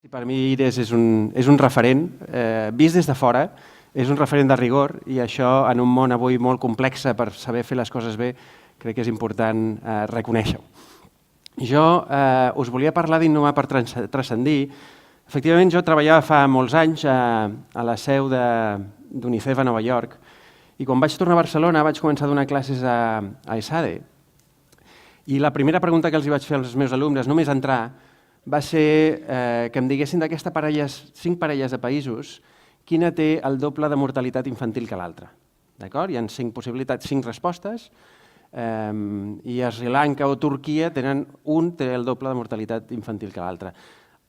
Per mi IRES és un referent, vist des de fora, és un referent de rigor i això en un món avui molt complex per saber fer les coses bé crec que és important reconèixer-ho. Jo us volia parlar d'innovar per transcendir. Efectivament, jo treballava fa molts anys a la seu d'UNICEF a Nova York i quan vaig tornar a Barcelona vaig començar a donar classes a ESADE i la primera pregunta que els vaig fer als meus alumnes, només entrar, va ser que em diguessin d'aquestes 5 parelles de països quina té el doble de mortalitat infantil que l'altra. Hi ha 5 possibilitats, 5 respostes, i a Sri Lanka o Turquia un té el doble de mortalitat infantil que l'altre.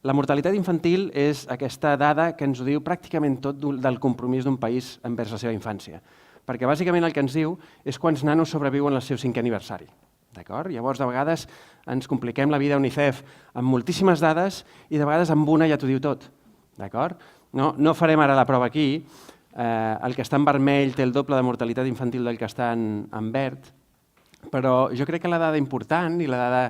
La mortalitat infantil és aquesta dada que ens ho diu pràcticament tot del compromís d'un país envers la seva infància, perquè bàsicament el que ens diu és quants nanos sobreviuen al seu 5è aniversari. Llavors, de vegades ens compliquem la vida a UNICEF amb moltíssimes dades i de vegades amb una ja t'ho diu tot. No farem ara la prova aquí. El que està en vermell té el doble de mortalitat infantil del que està en verd, però jo crec que la dada important i la dada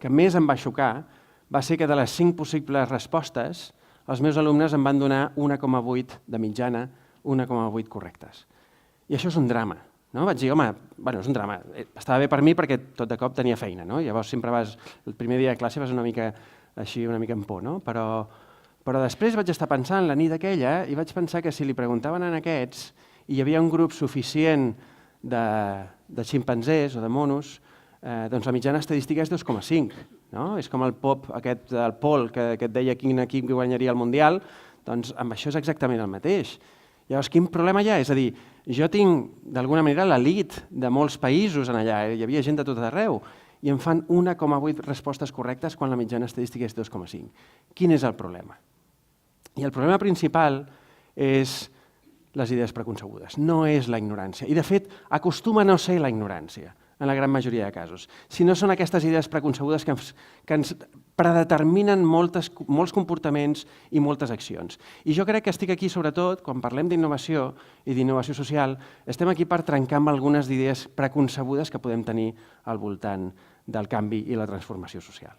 que més em va xocar va ser que de les 5 possibles respostes els meus alumnes em van donar 1,8 de mitjana, 1,8 correctes. I això és un drama. Vaig dir, home, és un drama. Estava bé per mi perquè tot de cop tenia feina. Llavors sempre vas, el primer dia de classe vas una mica així, una mica en por. Però després vaig estar pensant la nit aquella i vaig pensar que si li preguntaven a aquests i hi havia un grup suficient de ximpanzés o de monos, doncs la mitjana estadística és 2,5. És com el pop aquest del Pol que et deia quin equip guanyaria el Mundial, doncs amb això és exactament el mateix. Llavors, quin problema hi ha? És a dir, jo tinc, d'alguna manera, l'elit de molts països allà, hi havia gent de tot arreu, i em fan 1,8 respostes correctes quan la mitjana estadística és 2,5. Quin és el problema? I el problema principal és les idees preconcebudes, no és la ignorància. I, de fet, acostuma a no ser la ignorància, en la gran majoria de casos, sinó són aquestes idees preconcebudes que ens predeterminen molts comportaments i moltes accions. I jo crec que estic aquí, sobretot, quan parlem d'innovació i d'innovació social, estem aquí per trencar amb algunes idees preconcebudes que podem tenir al voltant del canvi i la transformació social.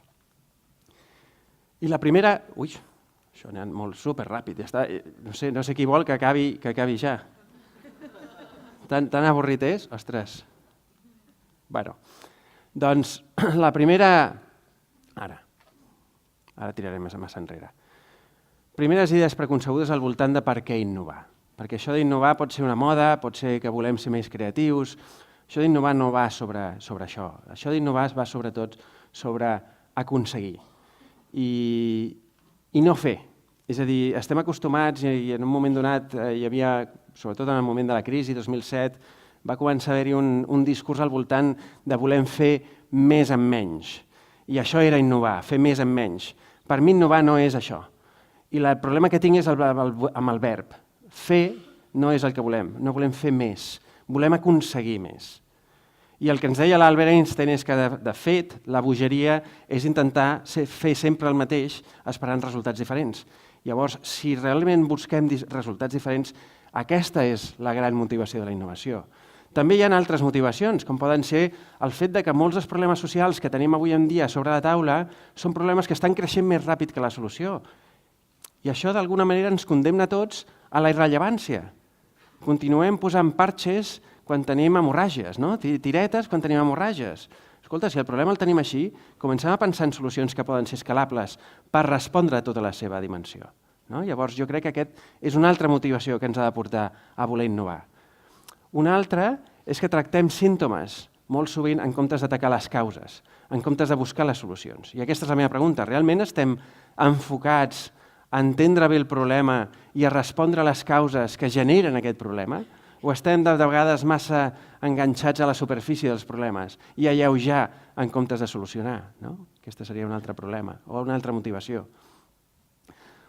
I la primera... Ui, això ha anat molt superràpid. No sé qui vol que acabi ja. Tan avorrit és? Ostres. Doncs la primera... Ara tirarem massa enrere. Primeres idees preconcebudes al voltant de per què innovar. Perquè això d'innovar pot ser una moda, pot ser que volem ser més creatius. Això d'innovar no va sobre això. Això d'innovar va sobretot sobre aconseguir i no fer. És a dir, estem acostumats i en un moment donat hi havia, sobretot en el moment de la crisi, 2007, va començar a haver-hi un discurs al voltant de volem fer més amb menys. I això era innovar, fer més amb menys. Per mi innovar no és això. I el problema que tinc és amb el verb. Fer no és el que volem, no volem fer més, volem aconseguir més. I el que ens deia l'Albert Einstein és que, de fet, la bogeria és intentar fer sempre el mateix esperant resultats diferents. Llavors, si realment busquem resultats diferents, aquesta és la gran motivació de la innovació. També hi ha altres motivacions, com poden ser el fet que molts dels problemes socials que tenim avui en dia sobre la taula són problemes que estan creixent més ràpid que la solució. I això, d'alguna manera, ens condemna a tots a la irrellevància. Continuem posant parxes quan tenim hemorràgies, tiretes quan tenim hemorràgies. Escolta, si el problema el tenim així, comencem a pensar en solucions que poden ser escalables per respondre a tota la seva dimensió. Llavors, jo crec que aquesta és una altra motivació que ens ha de portar a voler innovar. Una altra és que tractem símptomes molt sovint en comptes d'atacar les causes, en comptes de buscar les solucions. I aquesta és la meva pregunta. Realment estem enfocats a entendre bé el problema i a respondre a les causes que generen aquest problema? O estem de vegades massa enganxats a la superfície dels problemes i a alleujar en comptes de solucionar? Aquesta seria un altre problema o una altra motivació.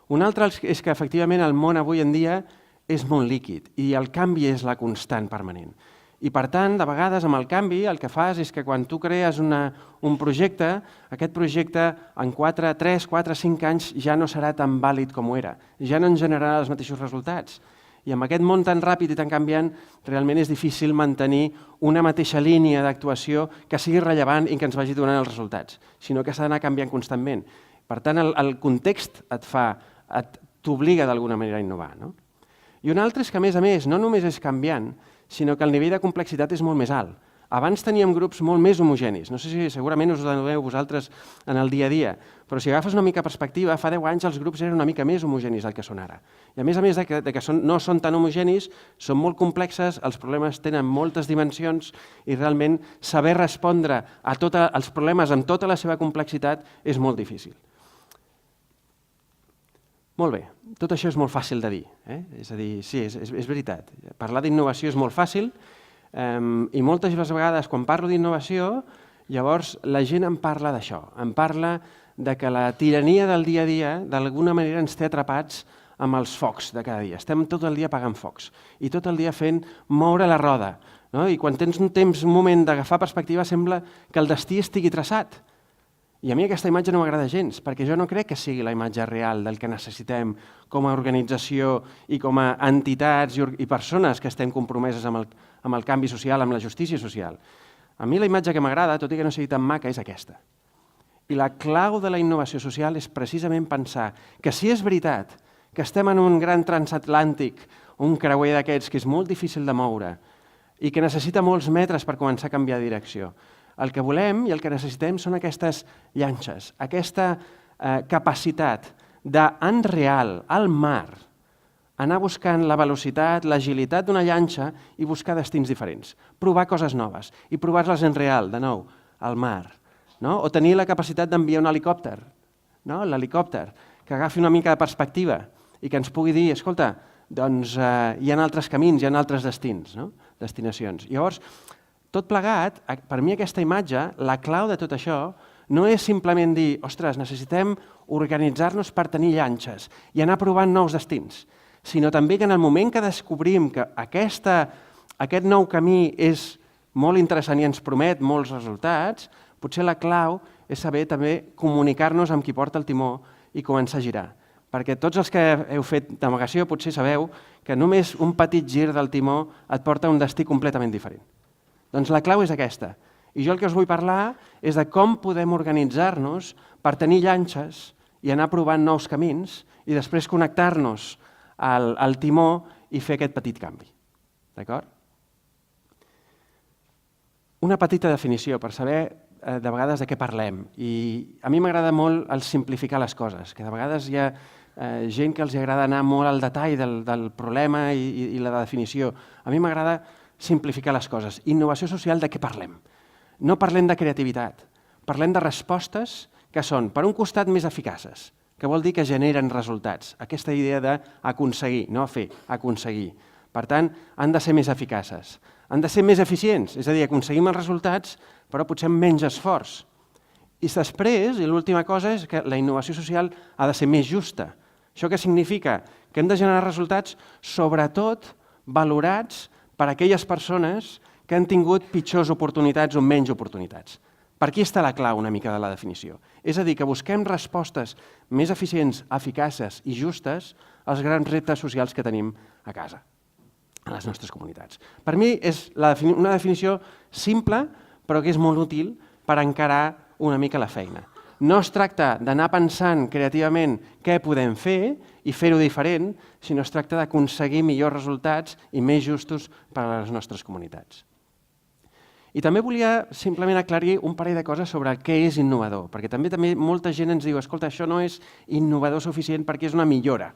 Una altra és que, efectivament, el món avui en dia és molt líquid i el canvi és la constant permanent. I, per tant, de vegades, amb el canvi, el que fas és que quan tu crees un projecte, aquest projecte en 3, 4, 5 anys ja no serà tan vàlid com ho era, ja no ens generarà els mateixos resultats. I amb aquest món tan ràpid i tan canviant, realment és difícil mantenir una mateixa línia d'actuació que sigui rellevant i que ens vagi donant els resultats, sinó que s'ha d'anar canviant constantment. Per tant, el context t'obliga d'alguna manera a innovar. I un altre és que, a més, no només és canviant, sinó que el nivell de complexitat és molt més alt. Abans teníem grups molt més homogenis. No sé si segurament us ho adoneu vosaltres en el dia a dia, però si agafes una mica perspectiva, fa 10 anys els grups eren una mica més homogenis del que són ara. I a més de que no són tan homogenis, són molt complexes, els problemes tenen moltes dimensions i realment saber respondre a tots els problemes amb tota la seva complexitat és molt difícil. Molt bé, tot això és molt fàcil de dir. És a dir, sí, és veritat. Parlar d'innovació és molt fàcil i moltes vegades quan parlo d'innovació, llavors la gent em parla d'això, em parla de que la tirania del dia a dia d'alguna manera ens té atrapats amb els focs de cada dia. Estem tot el dia apagant focs i tot el dia fent moure la roda. I quan tens un moment d'agafar perspectiva sembla que el destí estigui traçat. I a mi aquesta imatge no m'agrada gens, perquè jo no crec que sigui la imatge real del que necessitem com a organització i com a entitats i persones que estem compromeses amb el canvi social, amb la justícia social. A mi la imatge que m'agrada, tot i que no sigui tan maca, és aquesta. I la clau de la innovació social és precisament pensar que si és veritat que estem en un gran transatlàntic, un creuer d'aquests que és molt difícil de moure i que necessita molts metres per començar a canviar de direcció, el que volem i el que necessitem són aquestes llanxes, aquesta capacitat d'en real, al mar, anar buscant la velocitat, l'agilitat d'una llanxa i buscar destins diferents, provar coses noves i provar-les en real, de nou, al mar. O tenir la capacitat d'enviar un helicòpter, l'helicòpter, que agafi una mica de perspectiva i que ens pugui dir, escolta, doncs hi ha altres camins, hi ha altres destinacions. Llavors, tot plegat, per mi aquesta imatge, la clau de tot això, no és simplement dir, ostres, necessitem organitzar-nos per tenir llanxes i anar provant nous destins, sinó també que en el moment que descobrim que aquest nou camí és molt interessant i ens promet molts resultats, potser la clau és saber també comunicar-nos amb qui porta el timó i començar a girar. Perquè tots els que heu fet navegació potser sabeu que només un petit gir del timó et porta a un destí completament diferent. Doncs la clau és aquesta. I jo el que us vull parlar és de com podem organitzar-nos per tenir llanxes i anar provant nous camins i després connectar-nos al timó i fer aquest petit canvi. D'acord? Una petita definició per saber de vegades de què parlem. I a mi m'agrada molt el simplificar les coses, que de vegades hi ha gent que els agrada anar molt al detall del problema i la definició. A mi m'agrada simplificar les coses. Innovació social, de què parlem? No parlem de creativitat, parlem de respostes que són, per un costat, més eficaces, que vol dir que generen resultats. Aquesta idea d'aconseguir, no fer, aconseguir. Per tant, han de ser més eficaces. Han de ser més eficients, és a dir, aconseguim els resultats, però potser amb menys esforç. I després, i l'última cosa, és que la innovació social ha de ser més justa. Això què significa? Que hem de generar resultats, sobretot, valorats per a aquelles persones que han tingut pitjors oportunitats o menys oportunitats. Per aquí està la clau una mica de la definició. És a dir, que busquem respostes més eficients, eficaces i justes als grans reptes socials que tenim a casa, a les nostres comunitats. Per mi és una definició simple, però que és molt útil per encarar una mica la feina. No es tracta d'anar pensant creativament què podem fer i fer-ho diferent, sinó es tracta d'aconseguir millors resultats i més justos per a les nostres comunitats. I també volia simplement aclarir un parell de coses sobre què és innovador, perquè també molta gent ens diu, escolta, això no és innovador suficient perquè és una millora.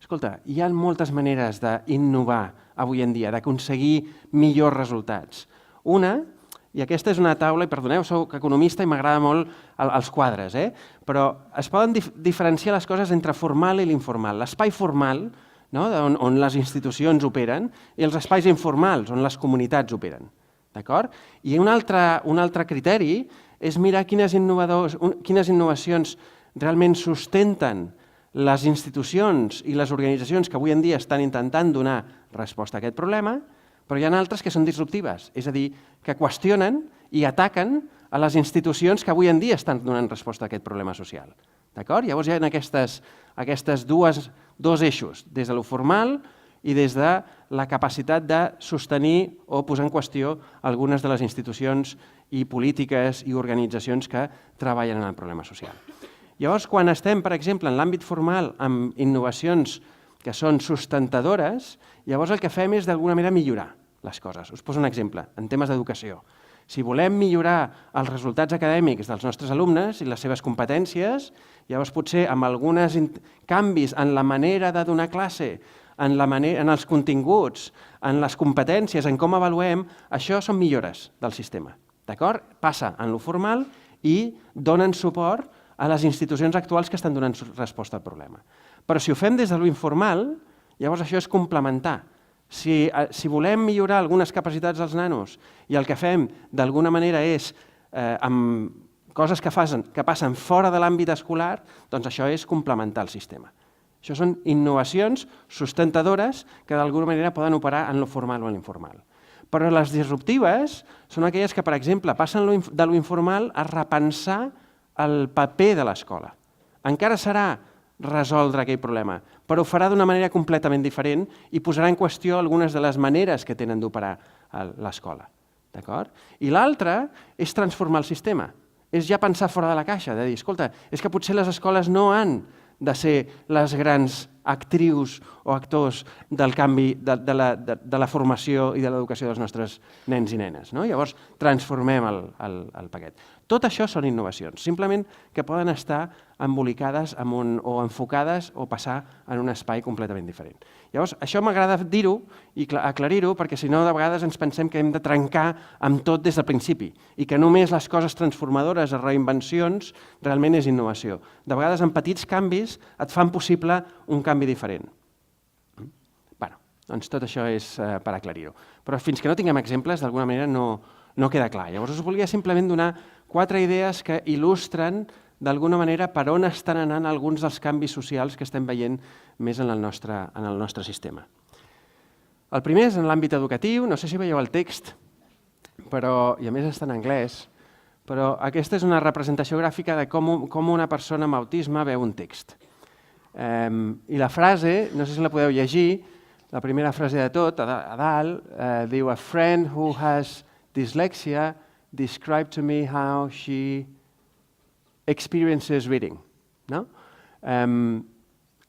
Escolta, hi ha moltes maneres d'innovar avui en dia, d'aconseguir millors resultats. Una, i aquesta és una taula, i perdoneu, soc economista i m'agrada molt els quadres, però es poden diferenciar les coses entre formal i l'informal. L'espai formal, on les institucions operen, i els espais informals, on les comunitats operen. I un altre criteri és mirar quines innovacions realment sustenten les institucions i les organitzacions que avui en dia estan intentant donar resposta a aquest problema, però hi ha altres que són disruptives, és a dir, que qüestionen i ataquen a les institucions que avui en dia estan donant resposta a aquest problema social. Llavors hi ha aquests dos eixos, des de lo formal i des de la capacitat de sostenir o posar en qüestió algunes de les institucions i polítiques i organitzacions que treballen en el problema social. Llavors, quan estem, per exemple, en l'àmbit formal amb innovacions que són sustentadores, llavors el que fem és d'alguna manera millorar les coses. Us poso un exemple, en temes d'educació. Si volem millorar els resultats acadèmics dels nostres alumnes i les seves competències, llavors potser amb alguns canvis en la manera de donar classe, en els continguts, en les competències, en com avaluem, això són millores del sistema. D'acord? Passa en lo formal i donen suport a les institucions actuals que estan donant resposta al problema. Però si ho fem des de lo informal, llavors això és complementar. Si volem millorar algunes capacitats dels nanos i el que fem d'alguna manera és amb coses que passen fora de l'àmbit escolar, doncs això és complementar el sistema. Això són innovacions sustentadores que d'alguna manera poden operar en lo formal o en l'informal. Però les disruptives són aquelles que, per exemple, passen de lo informal a repensar el paper de l'escola. Encara serà resoldre aquell problema, però ho farà d'una manera completament diferent i posarà en qüestió algunes de les maneres que tenen d'operar l'escola. I l'altra és transformar el sistema, és ja pensar fora de la caixa, de dir, escolta, és que potser les escoles no han de ser les grans actrius o actors del canvi de la formació i de l'educació dels nostres nens i nenes. Llavors, transformem el paquet. Tot això són innovacions, simplement que poden estar embolicades o enfocades o passar en un espai completament diferent. Llavors, això m'agrada dir-ho i aclarir-ho perquè si no de vegades ens pensem que hem de trencar amb tot des del principi i que només les coses transformadores o reinvencions realment és innovació. De vegades amb petits canvis et fan possible un canvi diferent. Bé, doncs tot això és per aclarir-ho. Però fins que no tinguem exemples, d'alguna manera no queda clar. Llavors us volia simplement donar 4 idees que il·lustren d'alguna manera per on estan anant alguns dels canvis socials que estem veient més en el nostre sistema. El primer és en l'àmbit educatiu, no sé si veieu el text, i a més està en anglès, però aquesta és una representació gràfica de com una persona amb autisme veu un text. I la frase, no sé si la podeu llegir, la primera frase de tot, a dalt, diu "A friend who has dyslexia described to me how she experiences reading".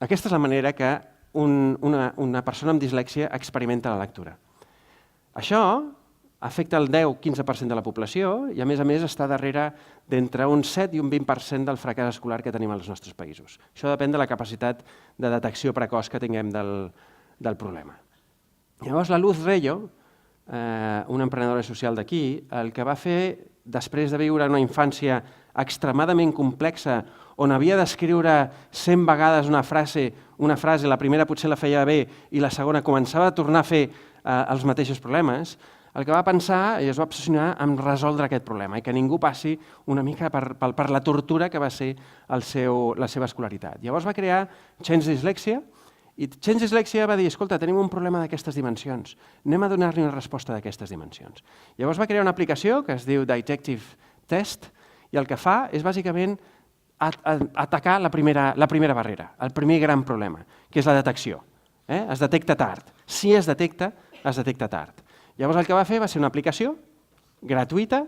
Aquesta és la manera que una persona amb dislèxia experimenta la lectura. Això afecta el 10-15% de la població i, a més, està darrere d'entre un 7 i un 20% del fracàs escolar que tenim als nostres països. Això depèn de la capacitat de detecció precoç que tinguem del problema. Llavors, la Luz Rello, una emprenedora social d'aquí, el que va fer, després de viure una infància extremadament complexa, on havia d'escriure 100 vegades una frase, la primera potser la feia bé i la segona començava a tornar a fer els mateixos problemes, el que va pensar i es va obsessionar en resoldre aquest problema i que ningú passi una mica per la tortura que va ser la seva escolaritat. Llavors va crear Change Dyslexia i Change Dyslexia va dir, escolta, tenim un problema d'aquestes dimensions, anem a donar-li una resposta d'aquestes dimensions. Llavors va crear una aplicació que es diu Detective Test i el que fa és bàsicament atacar la primera barrera, el primer gran problema, que és la detecció. Es detecta tard. Si es detecta tard. Llavors el que va fer va ser una aplicació gratuïta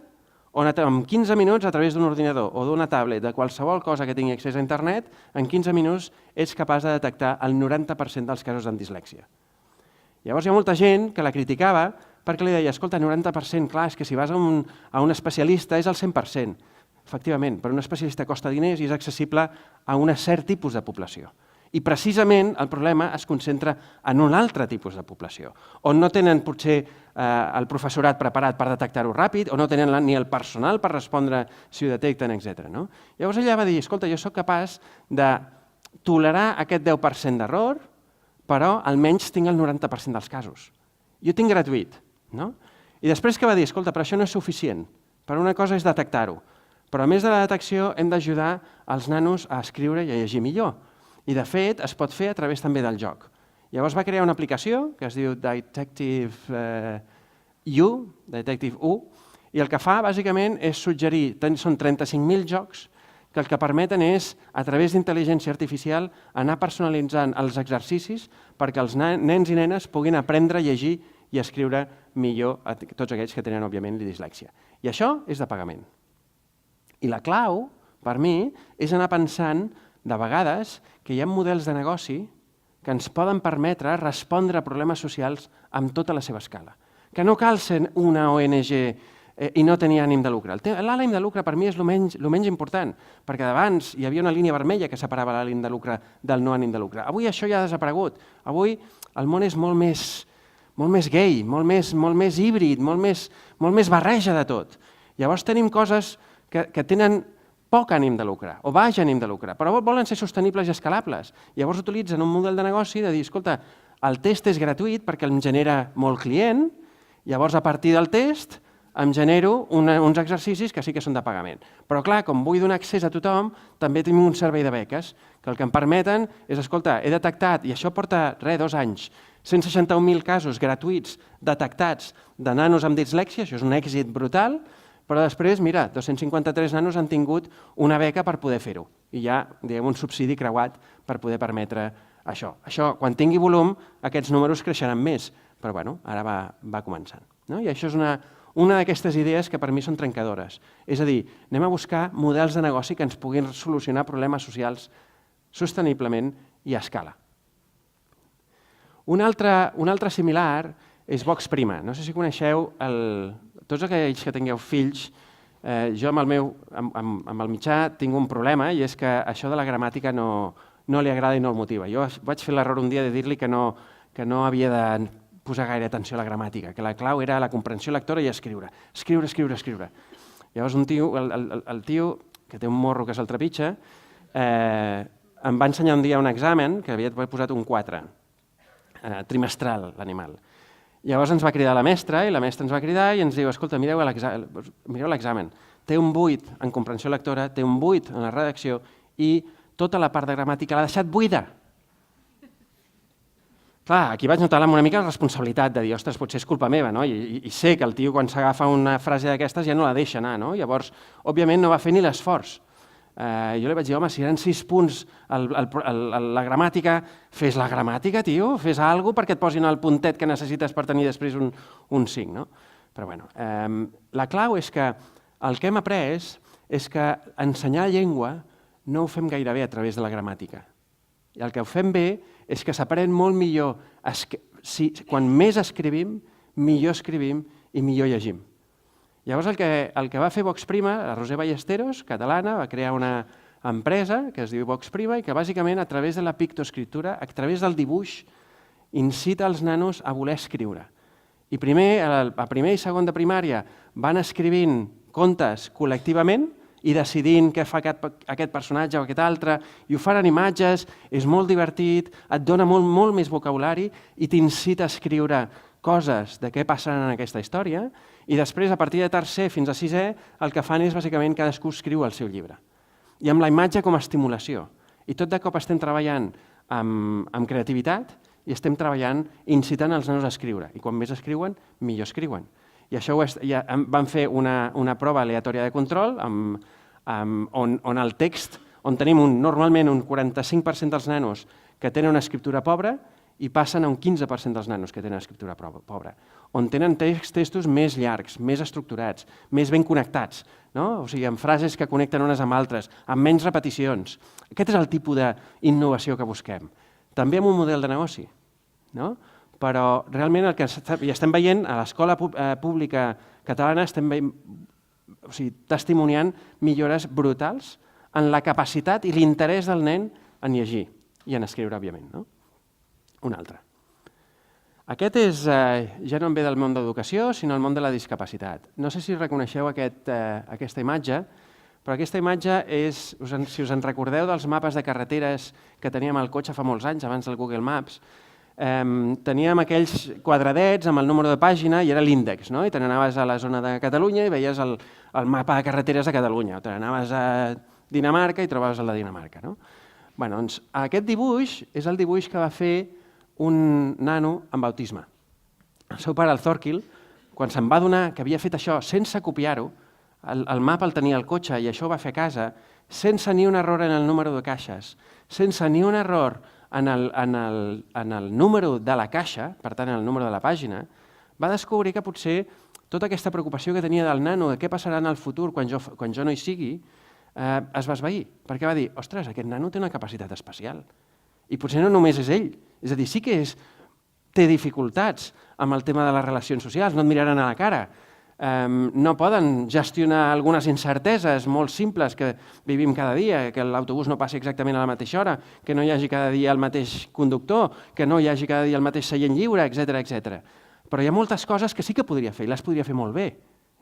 on en 15 minuts, a través d'un ordinador o d'una tablet, de qualsevol cosa que tingui accés a internet, en 15 minuts ets capaç de detectar el 90% dels casos amb dislèxia. Llavors hi ha molta gent que la criticava perquè li deia, escolta, 90%, clar, és que si vas a un especialista és el 100%. Efectivament, però un especialista costa diners i és accessible a un cert tipus de població. I precisament el problema es concentra en un altre tipus de població, on no tenen potser el professorat preparat per detectar-ho ràpid, o no tenen ni el personal per respondre si ho detecten, etc. Llavors ella va dir, escolta, jo sóc capaç de tolerar aquest 10% d'error, però almenys tinc el 90% dels casos. Jo tinc gratuït. I després que va dir, escolta, però això no és suficient, per una cosa és detectar-ho, però a més de la detecció hem d'ajudar els nanos a escriure i a llegir millor. I, de fet, es pot fer a través també del joc. Llavors va crear una aplicació que es diu Detective U, i el que fa, bàsicament, és suggerir, són 35.000 jocs que el que permeten és, a través d'intel·ligència artificial, anar personalitzant els exercicis perquè els nens i nenes puguin aprendre a llegir i escriure millor, tots aquells que tenen, òbviament, dislèxia. I això és de pagament. I la clau per mi, és anar pensant, de vegades, que hi ha models de negoci que ens poden permetre respondre a problemes socials amb tota la seva escala. Que no cal ser una ONG i no tenir ànim de lucre. L'ànim de lucre per mi és el menys important, perquè d'abans hi havia una línia vermella que separava l'ànim de lucre del no ànim de lucre. Avui això ja ha desaparegut. Avui el món és molt més gay, molt més híbrid, molt més barreja de tot. Llavors tenim coses que tenen poc ànim de lucre o baix ànim de lucre, però volen ser sostenibles i escalables. Llavors utilitzen un model de negoci de dir, escolta, el test és gratuït perquè em genera molt client, llavors a partir del test em genero uns exercicis que sí que són de pagament. Però clar, com vull donar accés a tothom, també tenim un servei de beques, que el que em permeten és, escolta, he detectat, i això porta 2 anys, 161.000 casos gratuïts detectats de nanos amb dislèxia, això és un èxit brutal, però després, mira, 253 nanos han tingut una beca per poder fer-ho. I hi ha, diguem, un subsidi creuat per poder permetre això. Això, quan tingui volum, aquests números creixeran més, però bueno, ara va començant. I això és una d'aquestes idees que per mi són trencadores. És a dir, anem a buscar models de negoci que ens puguin solucionar problemes socials sosteniblement i a escala. Un altre similar és Vox Prima. No sé si coneixeu, tots aquells que tingueu fills, jo amb el mitjà tinc un problema i és que això de la gramàtica no li agrada i no el motiva. Jo vaig fer l'error un dia de dir-li que no havia de posar gaire atenció a la gramàtica, que la clau era la comprensió lectora i escriure. Escriure. Llavors el tio, que té un morro que se'l trepitja, em va ensenyar un dia un examen que havia posat un 4, trimestral, l'animal. Llavors ens va cridar la mestra i la mestra ens va cridar i ens diu, escolta, mireu l'examen. Té un 8 en comprensió lectora, té un 8 en la redacció i tota la part de gramàtica l'ha deixat buida. Clar, aquí vaig notar una mica la responsabilitat de dir, ostres, potser és culpa meva, no? I sé que el tio quan s'agafa una frase d'aquestes ja no la deixa anar, no? Llavors, òbviament no va fer ni l'esforç. Jo li vaig dir, home, si eren 6 punts la gramàtica, fes la gramàtica, tio, fes alguna cosa perquè et posin el puntet que necessites per tenir després un 5, no? Però bueno, la clau és que el que hem après és que ensenyar llengua no ho fem gaire bé a través de la gramàtica. I el que ho fem bé és que s'aprèn molt millor, quan més escrivim, millor escrivim i millor llegim. Llavors el que va fer Vox Prima, la Roser Ballesteros, catalana, va crear una empresa que es diu Vox Prima i que bàsicament a través de la pictoescriptura, a través del dibuix, incita els nanos a voler escriure. I a primer i segon de primària van escrivint contes col·lectivament i decidint què fa aquest personatge o aquest altre, i ho fan en imatges, és molt divertit, et dona molt més vocabulari i t'incita a escriure coses de què passaran en aquesta història, i després, a partir de tercer fins a sisè, el que fan és, bàsicament, cadascú escriu el seu llibre. I amb la imatge com a estimulació. I tot de cop estem treballant amb creativitat i estem treballant incitant els nanos a escriure. I quan més escriuen, millor escriuen. I això van fer una prova aleatòria de control on el text, on tenim normalment un 45% dels nanos que tenen una escriptura pobra i passen a un 15% dels nanos que tenen escriptura pobra, on tenen textos més llargs, més estructurats, més ben connectats, o sigui, amb frases que connecten unes amb altres, amb menys repeticions. Aquest és el tipus d'innovació que busquem. També amb un model de negoci, però realment el que estem veient a l'escola pública catalana, estem testimoniant millores brutals en la capacitat i l'interès del nen en llegir i en escriure, òbviament. Un altre. Aquest ja no em ve del món d'educació, sinó del món de la discapacitat. No sé si reconeixeu aquesta imatge, però aquesta imatge és, si us en recordeu dels mapes de carreteres que teníem al cotxe fa molts anys, abans del Google Maps, teníem aquells quadradets amb el número de pàgina i era l'índex, i te n'anaves a la zona de Catalunya i veies el mapa de carreteres de Catalunya, o te n'anaves a Dinamarca i trobaves el de Dinamarca. Doncs aquest dibuix és el dibuix que va fer un nano amb autisme. El seu pare, el Thorkill, quan se'n va adonar que havia fet això sense copiar-ho, el mapa el tenia al cotxe i això ho va fer a casa, sense ni un error en el número de caixes, sense ni un error en el número de la caixa, per tant, en el número de la pàgina, va descobrir que potser tota aquesta preocupació que tenia del nano de què passarà en el futur quan jo no hi sigui, es va esvair, perquè va dir, ostres, aquest nano té una capacitat especial. I potser no només és ell, és a dir, sí que té dificultats amb el tema de les relacions socials, no et miraran a la cara, no poden gestionar algunes incerteses molt simples que vivim cada dia, que l'autobús no passi exactament a la mateixa hora, que no hi hagi cada dia el mateix conductor, que no hi hagi cada dia el mateix seient lliure, etc. Però hi ha moltes coses que sí que podria fer, i les podria fer molt bé,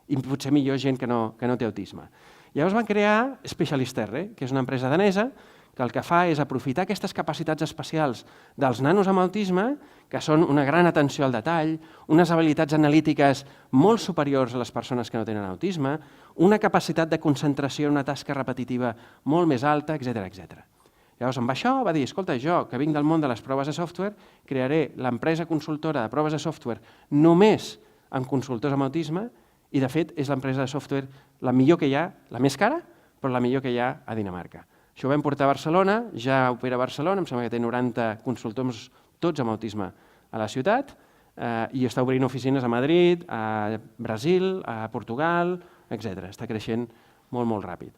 i potser millor gent que no té autisme. Llavors van crear Specialisterre, que és una empresa danesa, que el que fa és aprofitar aquestes capacitats especials dels nanos amb autisme, que són una gran atenció al detall, unes habilitats analítiques molt superiors a les persones que no tenen autisme, una capacitat de concentració en una tasca repetitiva molt més alta, etc. Llavors, amb això va dir, escolta, jo, que vinc del món de les proves de software, crearé l'empresa consultora de proves de software només amb consultors amb autisme, i de fet és l'empresa de software la millor que hi ha, la més cara, però la millor que hi ha a Dinamarca. Això ho vam portar a Barcelona, ja opera a Barcelona, em sembla que té 90 consultors, tots amb autisme a la ciutat, i està obrint oficines a Madrid, a Brasil, a Portugal, etc. Està creixent molt ràpid.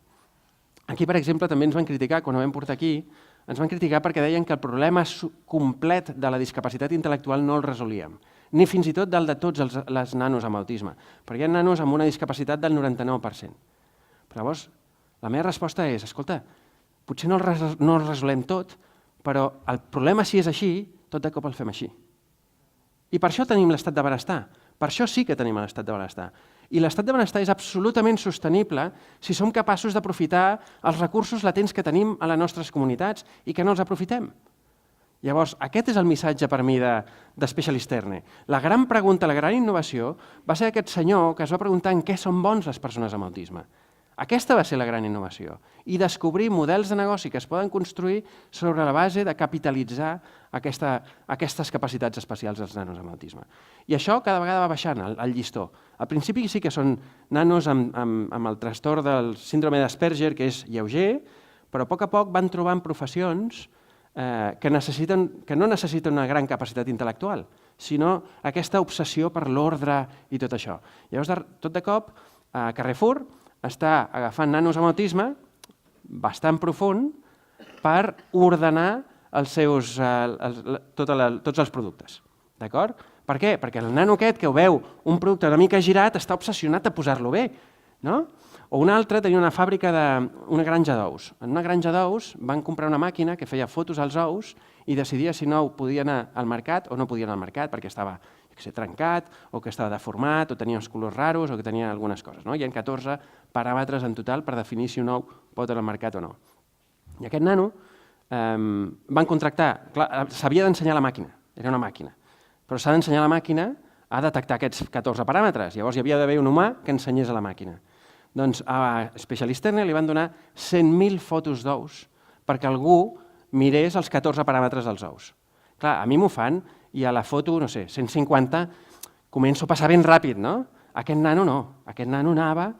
Aquí, per exemple, també ens van criticar, quan ho vam portar aquí, ens van criticar perquè deien que el problema complet de la discapacitat intel·lectual no el resolíem, ni fins i tot del de tots els nanos amb autisme, perquè hi ha nanos amb una discapacitat del 99%. Però llavors, la meva resposta és, escolta, potser no el resolem tot, però el problema, si és així, tot de cop el fem així. I per això tenim l'estat de benestar. Per això sí que tenim l'estat de benestar. I l'estat de benestar és absolutament sostenible si som capaços d'aprofitar els recursos latents que tenim a les nostres comunitats i que no els aprofitem. Llavors, aquest és el missatge per mi de Specialisterne. La gran pregunta, la gran innovació, va ser aquest senyor que es va preguntar en què són bons les persones amb autisme. Aquesta va ser la gran innovació, i descobrir models de negoci que es poden construir sobre la base de capitalitzar aquestes capacitats especials dels nanos amb autisme. I això cada vegada va baixant el llistó. Al principi sí que són nanos amb el trastorn del síndrome d'Asperger, que és lleuger, però a poc van trobant professions que no necessiten una gran capacitat intel·lectual, sinó aquesta obsessió per l'ordre i tot això. Llavors, tot de cop, Carrefour està agafant nanos amb autisme bastant profund per ordenar tots els productes. D'acord? Per què? Perquè el nano aquest que ho veu un producte una mica girat està obsessionat a posar-lo bé. O un altre tenia una fàbrica una granja d'ous. En una granja d'ous van comprar una màquina que feia fotos als ous i decidia si no podia anar al mercat o no podia anar al mercat perquè estava trencat, o que estava deformat, o tenia uns colors raros, o que tenia algunes coses. Hi ha 14 paràmetres en total per definir si un ou pot anar al mercat o no. I aquest nano van contractar, s'havia d'ensenyar la màquina, era una màquina, però s'ha d'ensenyar la màquina a detectar aquests 14 paràmetres, llavors hi havia d'haver un humà que ensenyés a la màquina. Doncs a Specialisterne li van donar 100.000 fotos d'ous perquè algú mirés els 14 paràmetres dels ous. Clar, a mi m'ho fan i a la foto, no sé, 150, començo a passar ben ràpid, no? Aquest nano no, aquest nano anava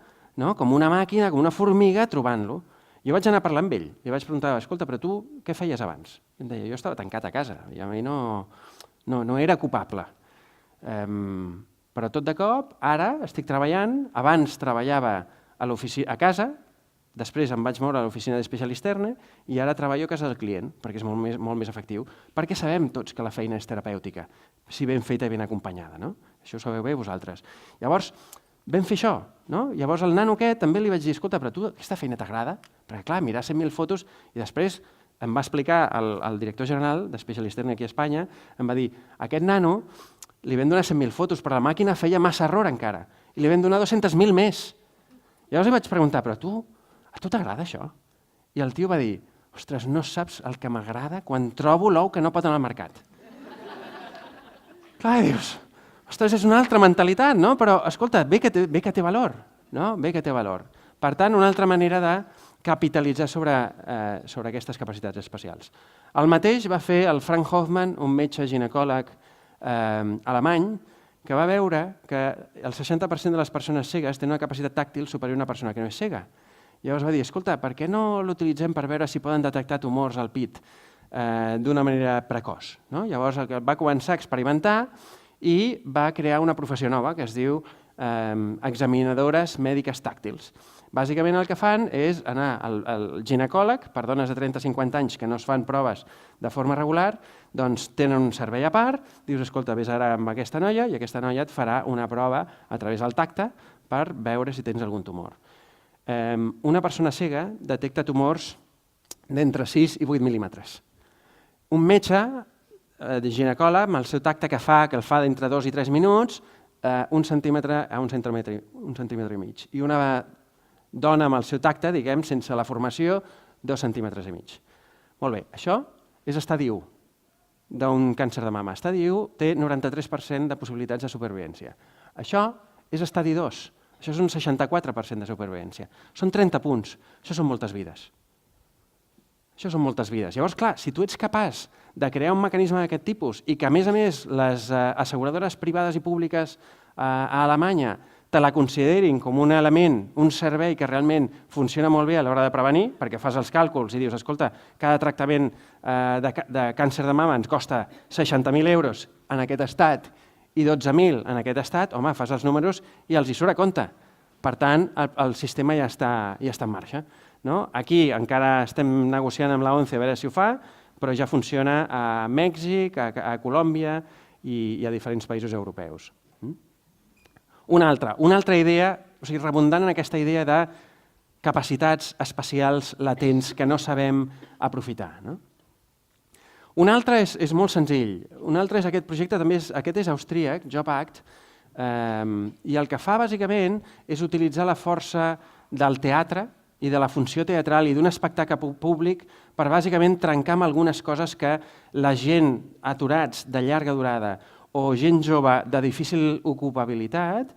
com una màquina, com una formiga, trobant-lo. Jo vaig anar a parlar amb ell, li vaig preguntar, escolta, però tu què feies abans? I em deia, jo estava tancat a casa, i a mi no era ocupable. Però tot de cop, ara estic treballant, abans treballava a casa, després em vaig moure a l'oficina d'Specialisterne i ara treballo a casa del client, perquè és molt més efectiu, perquè sabem tots que la feina és terapèutica, si ben feta i ben acompanyada. Això ho sabeu bé vosaltres. Llavors, vam fer això. Llavors el nano aquest també li vaig dir, escolta, però tu aquesta feina t'agrada? Perquè clar, mirar 100.000 fotos i després em va explicar el director general d'Specialisterne aquí a Espanya, em va dir, aquest nano li vam donar 100.000 fotos, però la màquina feia massa error encara, i li vam donar 200.000 més. Llavors li vaig preguntar, però a tu t'agrada això? I el tio va dir, ostres, no saps el que m'agrada quan trobo l'ou que no pot anar al mercat. Clar, dius, ostres, és una altra mentalitat, no? Però, escolta, bé que té valor, no? Bé que té valor. Per tant, una altra manera de capitalitzar sobre aquestes capacitats especials. El mateix va fer el Frank Hoffman, un metge ginecòleg alemany, que va veure que el 60% de les persones cegues tenen una capacitat tàctil superior a una persona que no és cega. Llavors va dir, escolta, per què no l'utilitzem per veure si poden detectar tumors al pit d'una manera precoç? Llavors va començar a experimentar i va crear una professió nova que es diu examinadores mèdiques tàctils. Bàsicament el que fan és anar al ginecòleg, per dones de 30-50 anys que no es fan proves de forma regular, doncs tenen un servei a part, dius, escolta, vés ara amb aquesta noia i aquesta noia et farà una prova a través del tacte per veure si tens algun tumor. Una persona cega detecta tumors d'entre 6 i 8 mil·límetres. Un metge de ginecòleg, amb el seu tacte que el fa d'entre 2 i 3 minuts, 1 centímetre a 1 centímetre i mig. I una dona amb el seu tacte, diguem, sense la formació, 2 centímetres i mig. Molt bé, això és estadi 1 d'un càncer de mama. Estadi 1 té 93% de possibilitats de supervivència. Això és estadi 2. Això és un 64% de supervivència. Són 30 punts. Això són moltes vides. Això són moltes vides. Llavors, clar, si tu ets capaç de crear un mecanisme d'aquest tipus i que, a més, les asseguradores privades i públiques a Alemanya te la considerin com un element, un servei que realment funciona molt bé a l'hora de prevenir, perquè fas els càlculs i dius, escolta, cada tractament de càncer de mama ens costa 60.000 euros en aquest estat i 12.000 en aquest estat, home, fas els números i els hi surt a compte. Per tant, el sistema ja està en marxa. Aquí encara estem negociant amb l'ONCE a veure si ho fa, però ja funciona a Mèxic, a Colòmbia i a diferents països europeus. Una altra idea, o sigui, rebundant en aquesta idea de capacitats especials latents que no sabem aprofitar. Un altre és molt senzill. Un altre és aquest projecte, aquest és austríac, JobAct, i el que fa bàsicament és utilitzar la força del teatre i de la funció teatral i d'un espectacle públic per bàsicament trencar amb algunes coses que la gent aturats de llarga durada o gent jove de difícil ocupabilitat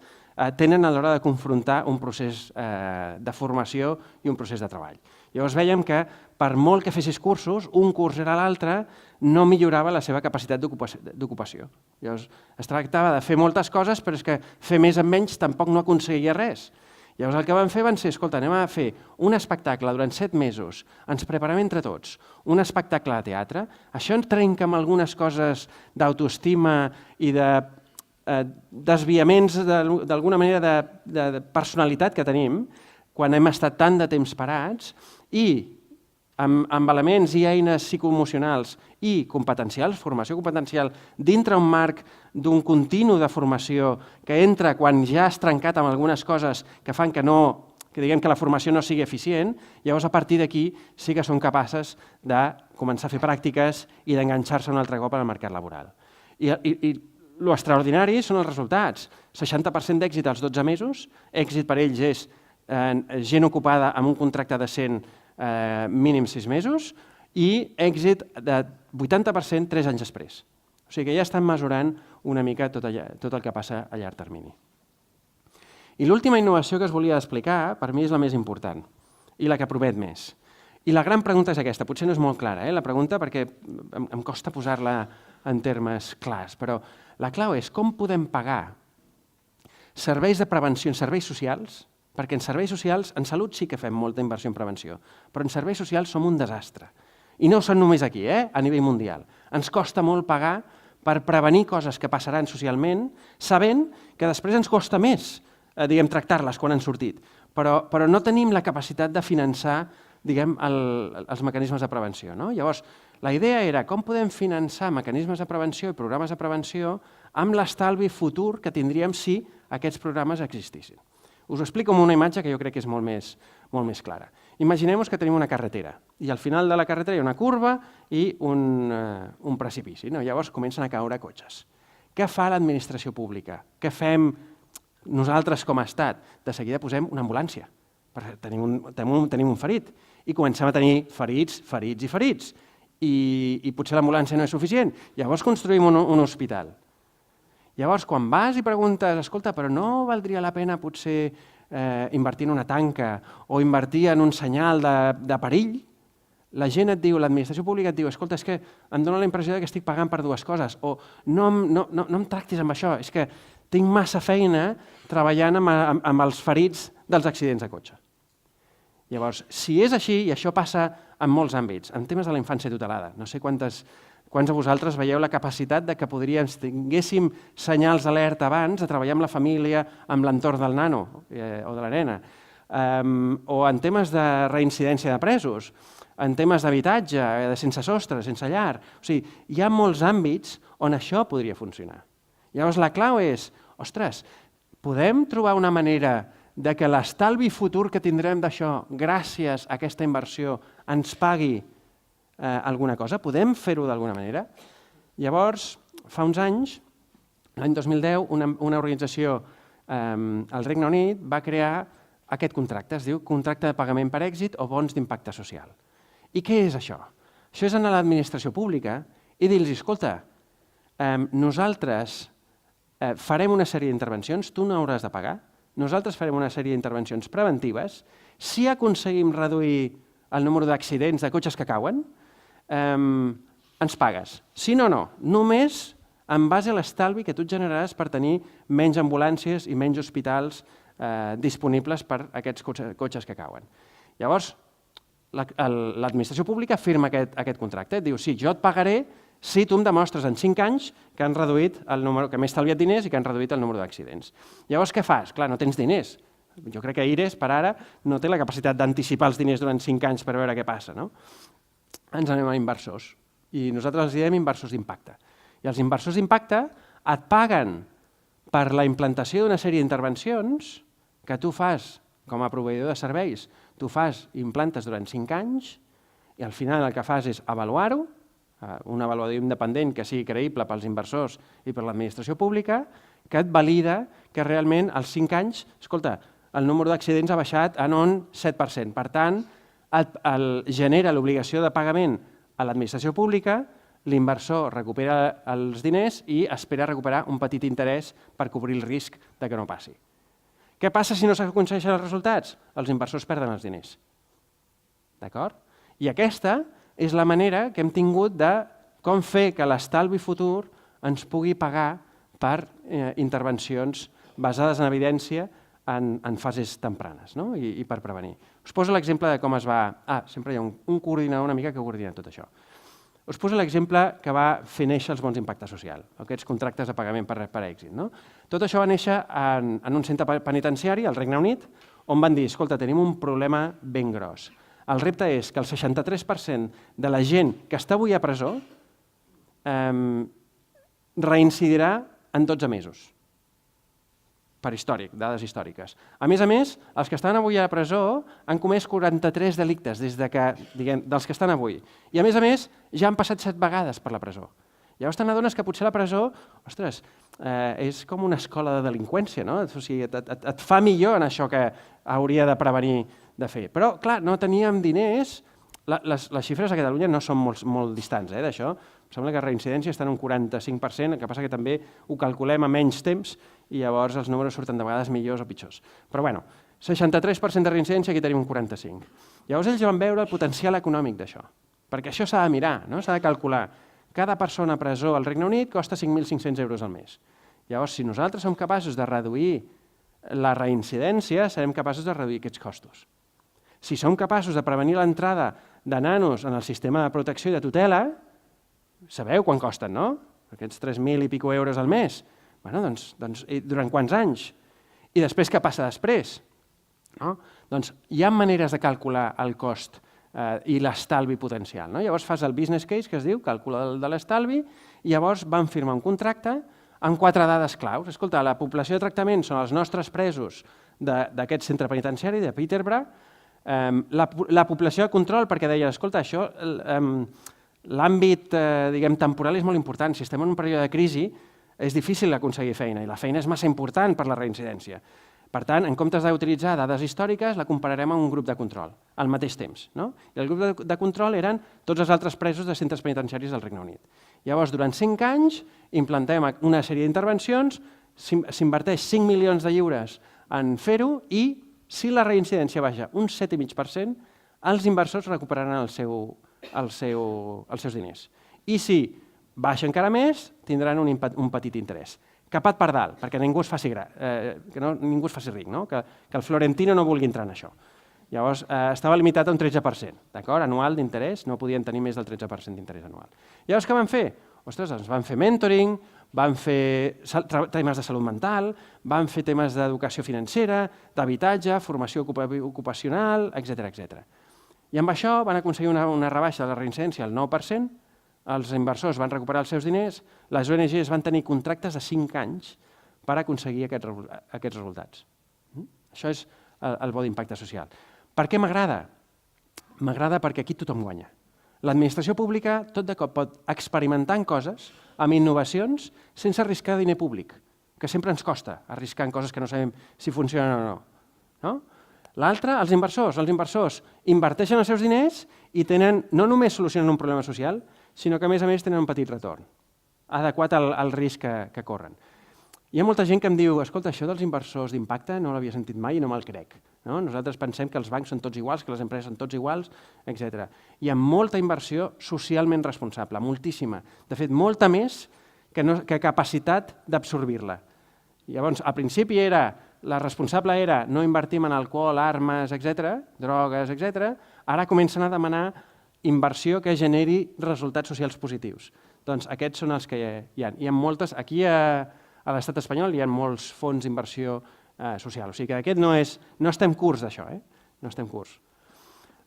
tenen a l'hora de confrontar un procés de formació i un procés de treball. Llavors veiem que per molt que fessis cursos, un curs era l'altre, no millorava la seva capacitat d'ocupació. Llavors es tractava de fer moltes coses, però és que fer més amb menys tampoc no aconseguia res. Llavors el que van fer van ser, escolta, anem a fer un espectacle durant 7 mesos, ens preparem entre tots, un espectacle de teatre, això ens trenca amb algunes coses d'autoestima i de desviaments d'alguna manera de personalitat que tenim quan hem estat tant de temps parats i amb elements i eines psicoemocionals i competencials, formació competencial, dintre un marc d'un continu de formació que entra quan ja has trencat amb algunes coses que fan que diguem que la formació no sigui eficient, llavors a partir d'aquí sí que són capaces de començar a fer pràctiques i d'enganxar-se un altre cop al mercat laboral. I l'extraordinari són els resultats. 60% d'èxit als 12 mesos, èxit per ells és gent ocupada amb un contracte decent mínim 6 mesos i èxit de 80% 3 anys després. O sigui que ja estan mesurant una mica tot el que passa a llarg termini. I l'última innovació que us volia explicar, per mi és la més important i la que promet més. I la gran pregunta és aquesta, potser no és molt clara, la pregunta perquè em costa posar-la en termes clars, però la clau és com podem pagar serveis de prevenció en serveis socials, perquè en serveis socials, en salut sí que fem molta inversió en prevenció, però en serveis socials som un desastre. I no són només aquí, a nivell mundial. Ens costa molt pagar per prevenir coses que passaran socialment, sabent que després ens costa més tractar-les quan han sortit, però no tenim la capacitat de finançar els mecanismes de prevenció. Llavors, la idea era com podem finançar mecanismes de prevenció i programes de prevenció amb l'estalvi futur que tindríem si aquests programes existissin. Us ho explico amb una imatge que jo crec que és molt més clara. Imaginem-vos que tenim una carretera i al final de la carretera hi ha una curva i un precipici. Llavors comencen a caure cotxes. Què fa l'administració pública? Què fem nosaltres com a estat? De seguida posem una ambulància. Tenim un ferit i comencem a tenir ferits. I potser l'ambulància no és suficient. Llavors construïm un hospital. Llavors, quan vas i preguntes, escolta, però no valdria la pena potser invertir en una tanca o invertir en un senyal de perill, la gent et diu, l'administració pública et diu, escolta, és que em dóna la impressió que estic pagant per 2 coses, o no em tractis amb això, és que tinc massa feina treballant amb els ferits dels accidents de cotxe. Llavors, si és així, i això passa en molts àmbits, en temes de la infància tutelada, no sé quants de vosaltres veieu la capacitat de que tinguéssim senyals d'alerta abans de treballar amb la família, amb l'entorn del nano o de la nena. o en temes de reincidència de presos, en temes d'habitatge, sense sostre, sense llar. O sigui, hi ha molts àmbits on això podria funcionar. Llavors, la clau és, ostres, podem trobar una manera de que l'estalvi futur que tindrem d'això, gràcies a aquesta inversió, ens pagui alguna cosa? Podem fer-ho d'alguna manera? Llavors, fa uns anys, l'any 2010, una organització al Regne Unit va crear aquest contracte, es diu contracte de pagament per èxit o bons d'impacte social. I què és això? Això és anar a l'administració pública i dir-los, escolta, nosaltres farem una sèrie d'intervencions, tu no hauràs de pagar, nosaltres farem una sèrie d'intervencions preventives, si aconseguim reduir el número d'accidents de cotxes que cauen, ens pagues. Si no, no. Només en base a l'estalvi que tu et generaràs per tenir menys ambulàncies i menys hospitals disponibles per a aquests cotxes que cauen. Llavors, l'administració pública firma aquest contracte. Diu, sí, jo et pagaré si tu em demostres en 5 anys que han reduït el número, que m'he estalviat diners i que han reduït el número d'accidents. Llavors, què fas? Clar, no tens diners. Jo crec que IRES, per ara, no té la capacitat d'anticipar els diners durant 5 anys per veure què passa. Ens anem a inversors. I nosaltres els diem inversors d'impacte. I els inversors d'impacte et paguen per la implantació d'una sèrie d'intervencions que tu fas com a proveïdor de serveis. Tu fas i implantes durant 5 anys i al final el que fas és avaluar-ho, un avaluador independent que sigui creïble pels inversors i per l'administració pública, que et valida que realment als 5 anys, escolta, el número d'accidents ha baixat en un 7%. Per tant, genera l'obligació de pagament a l'administració pública, l'inversor recupera els diners i espera recuperar un petit interès per cobrir el risc de que no passi. Què passa si no s'aconsegueixen els resultats? Els inversors perden els diners. D'acord? I aquesta és la manera que hem tingut de com fer que l'estalvi futur ens pugui pagar per intervencions basades en evidència en fases tempranes i per prevenir. Us poso l'exemple de com es va... sempre hi ha un coordinador una mica que coordina tot això. Us poso l'exemple que va fer néixer els bons d'impacte social, aquests contractes de pagament per èxit. Tot això va néixer en un centre penitenciari al Regne Unit on van dir, escolta, tenim un problema ben gros. El repte és que el 63% de la gent que està avui a presó reincidirà en 12 mesos. Per històric, dades històriques. A més, els que estan avui a presó han comès 43 delictes dels que estan avui. I a més, ja han passat 7 vegades per la presó. Llavors t'adones que potser la presó, ostres, és com una escola de delinqüència, no? O sigui, et fa millor en això que hauria de prevenir de fer. Però, clar, no teníem diners. Les xifres a Catalunya no són molt distants d'això. Em sembla que la reincidència està en un 45%, el que passa que també ho calculem a menys temps i llavors els números surten de vegades millors o pitjors. Però bueno, 63% de reincidència, aquí tenim un 45%. Llavors ells van veure el potencial econòmic d'això, perquè això s'ha de mirar, s'ha de calcular. Cada persona a presó al Regne Unit costa 5.500 euros al mes. Llavors, si nosaltres som capaços de reduir la reincidència, serem capaços de reduir aquests costos. Si som capaços de prevenir l'entrada de nanos en el sistema de protecció i de tutela, sabeu quan costen, no? Aquests 3.000 i pico euros al mes. Doncs durant quants anys? I després què passa després? Doncs hi ha maneres de calcular el cost i l'estalvi potencial. Llavors fas el business case, que es diu, càlcul de l'estalvi, i llavors van firmar un contracte amb 4 dades claus. Escolta, la població de tractament són els nostres presos d'aquest centre penitenciari, de Peterborough. La població de control, perquè deia, escolta, això, l'àmbit temporal és molt important. Si estem en un període de crisi, és difícil aconseguir feina, i la feina és massa important per la reincidència. Per tant, en comptes d'utilitzar dades històriques, la compararem amb un grup de control, al mateix temps. I el grup de control eren tots els altres presos de centres penitenciaris del Regne Unit. Llavors, durant 5 anys, implantem una sèrie d'intervencions, s'inverteix 5 milions de lliures en fer-ho i, si la reincidència baixa un 7,5%, els inversors recuperaran els seus diners. I si baixa encara més, tindran un petit interès. Capat per dalt, perquè ningú es faci ric, que el Florentino no vulgui entrar en això. Llavors, estava limitat a un 13%, anual d'interès, no podien tenir més del 13% d'interès anual. Llavors, què van fer? Ostres, ens van fer mentoring, van fer temes de salut mental, van fer temes d'educació financera, d'habitatge, formació ocupacional, etc. I amb això van aconseguir una rebaixa de la reincidència al 9%, els inversors van recuperar els seus diners, les ONGs van tenir contractes de 5 anys per aconseguir aquests resultats. Això és el bo d'impacte social. Per què m'agrada? M'agrada perquè aquí tothom guanya. L'administració pública tot de cop pot experimentar en coses, amb innovacions, sense arriscar diner públic, que sempre ens costa arriscar en coses que no sabem si funcionen o no. L'altre, els inversors. Els inversors inverteixen els seus diners i no només solucionen un problema social, sinó que a més tenen un petit retorn, adequat al risc que corren. Hi ha molta gent que em diu, escolta, això dels inversors d'impacte no l'havia sentit mai i no me'l crec. Nosaltres pensem que els bancs són tots iguals, que les empreses són tots iguals, etc. Hi ha molta inversió socialment responsable, moltíssima. De fet, molta més que capacitat d'absorbir-la. Llavors, al principi la responsable era no invertim en alcohol, armes, etc., drogues, etc. Ara comencen a demanar inversió que generi resultats socials positius. Doncs aquests són els que hi ha. Hi ha moltes, aquí a l'estat espanyol hi ha molts fons d'inversió social. O sigui que aquest no estem curts d'això, no estem curts.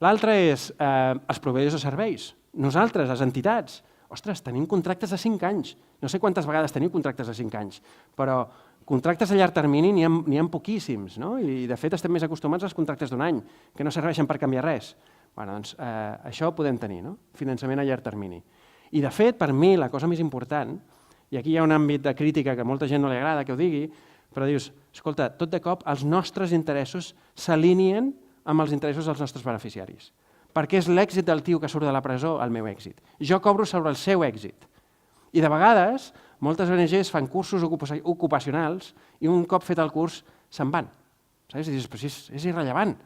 L'altre és els proveïdors de serveis. Nosaltres, les entitats, ostres, tenim contractes de 5 anys. No sé quantes vegades teniu contractes de 5 anys, però contractes a llarg termini n'hi ha poquíssims, i de fet estem més acostumats als contractes d'un any, que no serveixen per canviar res. Doncs això ho podem tenir, finançament a llarg termini. I de fet, per mi, la cosa més important, i aquí hi ha un àmbit de crítica que a molta gent no li agrada que ho digui, però dius, escolta, tot de cop els nostres interessos s'alineen amb els interessos dels nostres beneficiaris. Perquè és l'èxit del tio que surt de la presó el meu èxit. Jo cobro sobre el seu èxit. I de vegades, moltes ONGs fan cursos ocupacionals i un cop fet el curs se'n van. I dius, però és irrellevant.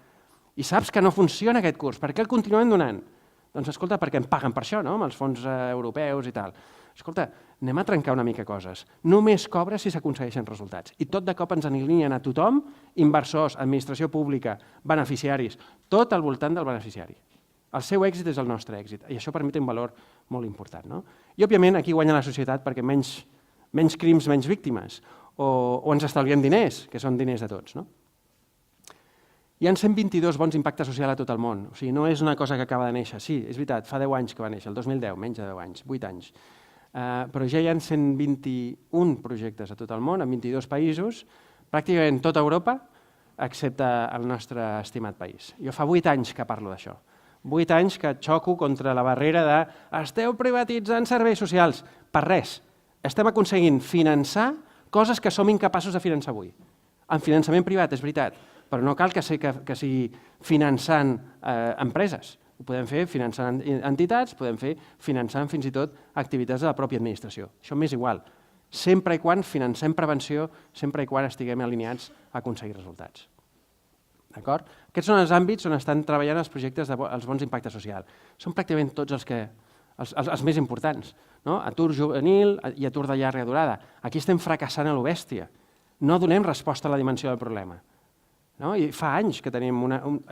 I saps que no funciona aquest curs. Per què el continuem donant? Doncs escolta, perquè em paguen per això, amb els fons europeus i tal. Escolta, anem a trencar una mica coses. Només cobra si s'aconsegueixen resultats. I tot de cop ens alineen a tothom, inversors, administració pública, beneficiaris, tot al voltant del beneficiari. El seu èxit és el nostre èxit. I això per mi té un valor molt important. I, òbviament, aquí guanya la societat perquè menys crims, menys víctimes. O ens estalviem diners, que són diners de tots. Hi ha 122 bons impactes socials a tot el món. O sigui, no és una cosa que acaba de néixer. Sí, és veritat, fa 10 anys que va néixer, el 2010, menys de 10 anys, 8 anys. Però ja hi ha 121 projectes a tot el món, en 22 països, pràcticament tota Europa, excepte el nostre estimat país. Jo fa 8 anys que parlo d'això. 8 anys que xoco contra la barrera de esteu privatitzant serveis socials. Per res. Estem aconseguint finançar coses que som incapaços de finançar avui. En finançament privat, és veritat, però no cal que sigui finançant empreses. Ho podem fer finançant entitats, podem fer finançant fins i tot activitats de la pròpia administració. Això m'és igual, sempre i quan financem prevenció, sempre i quan estiguem alineats a aconseguir resultats. Aquests són els àmbits on estan treballant els projectes dels bons impactes socials. Són pràcticament tots els més importants. Atur juvenil i atur de llarga durada. Aquí estem fracassant a lo bèstia. No donem resposta a la dimensió del problema. I fa anys que tenim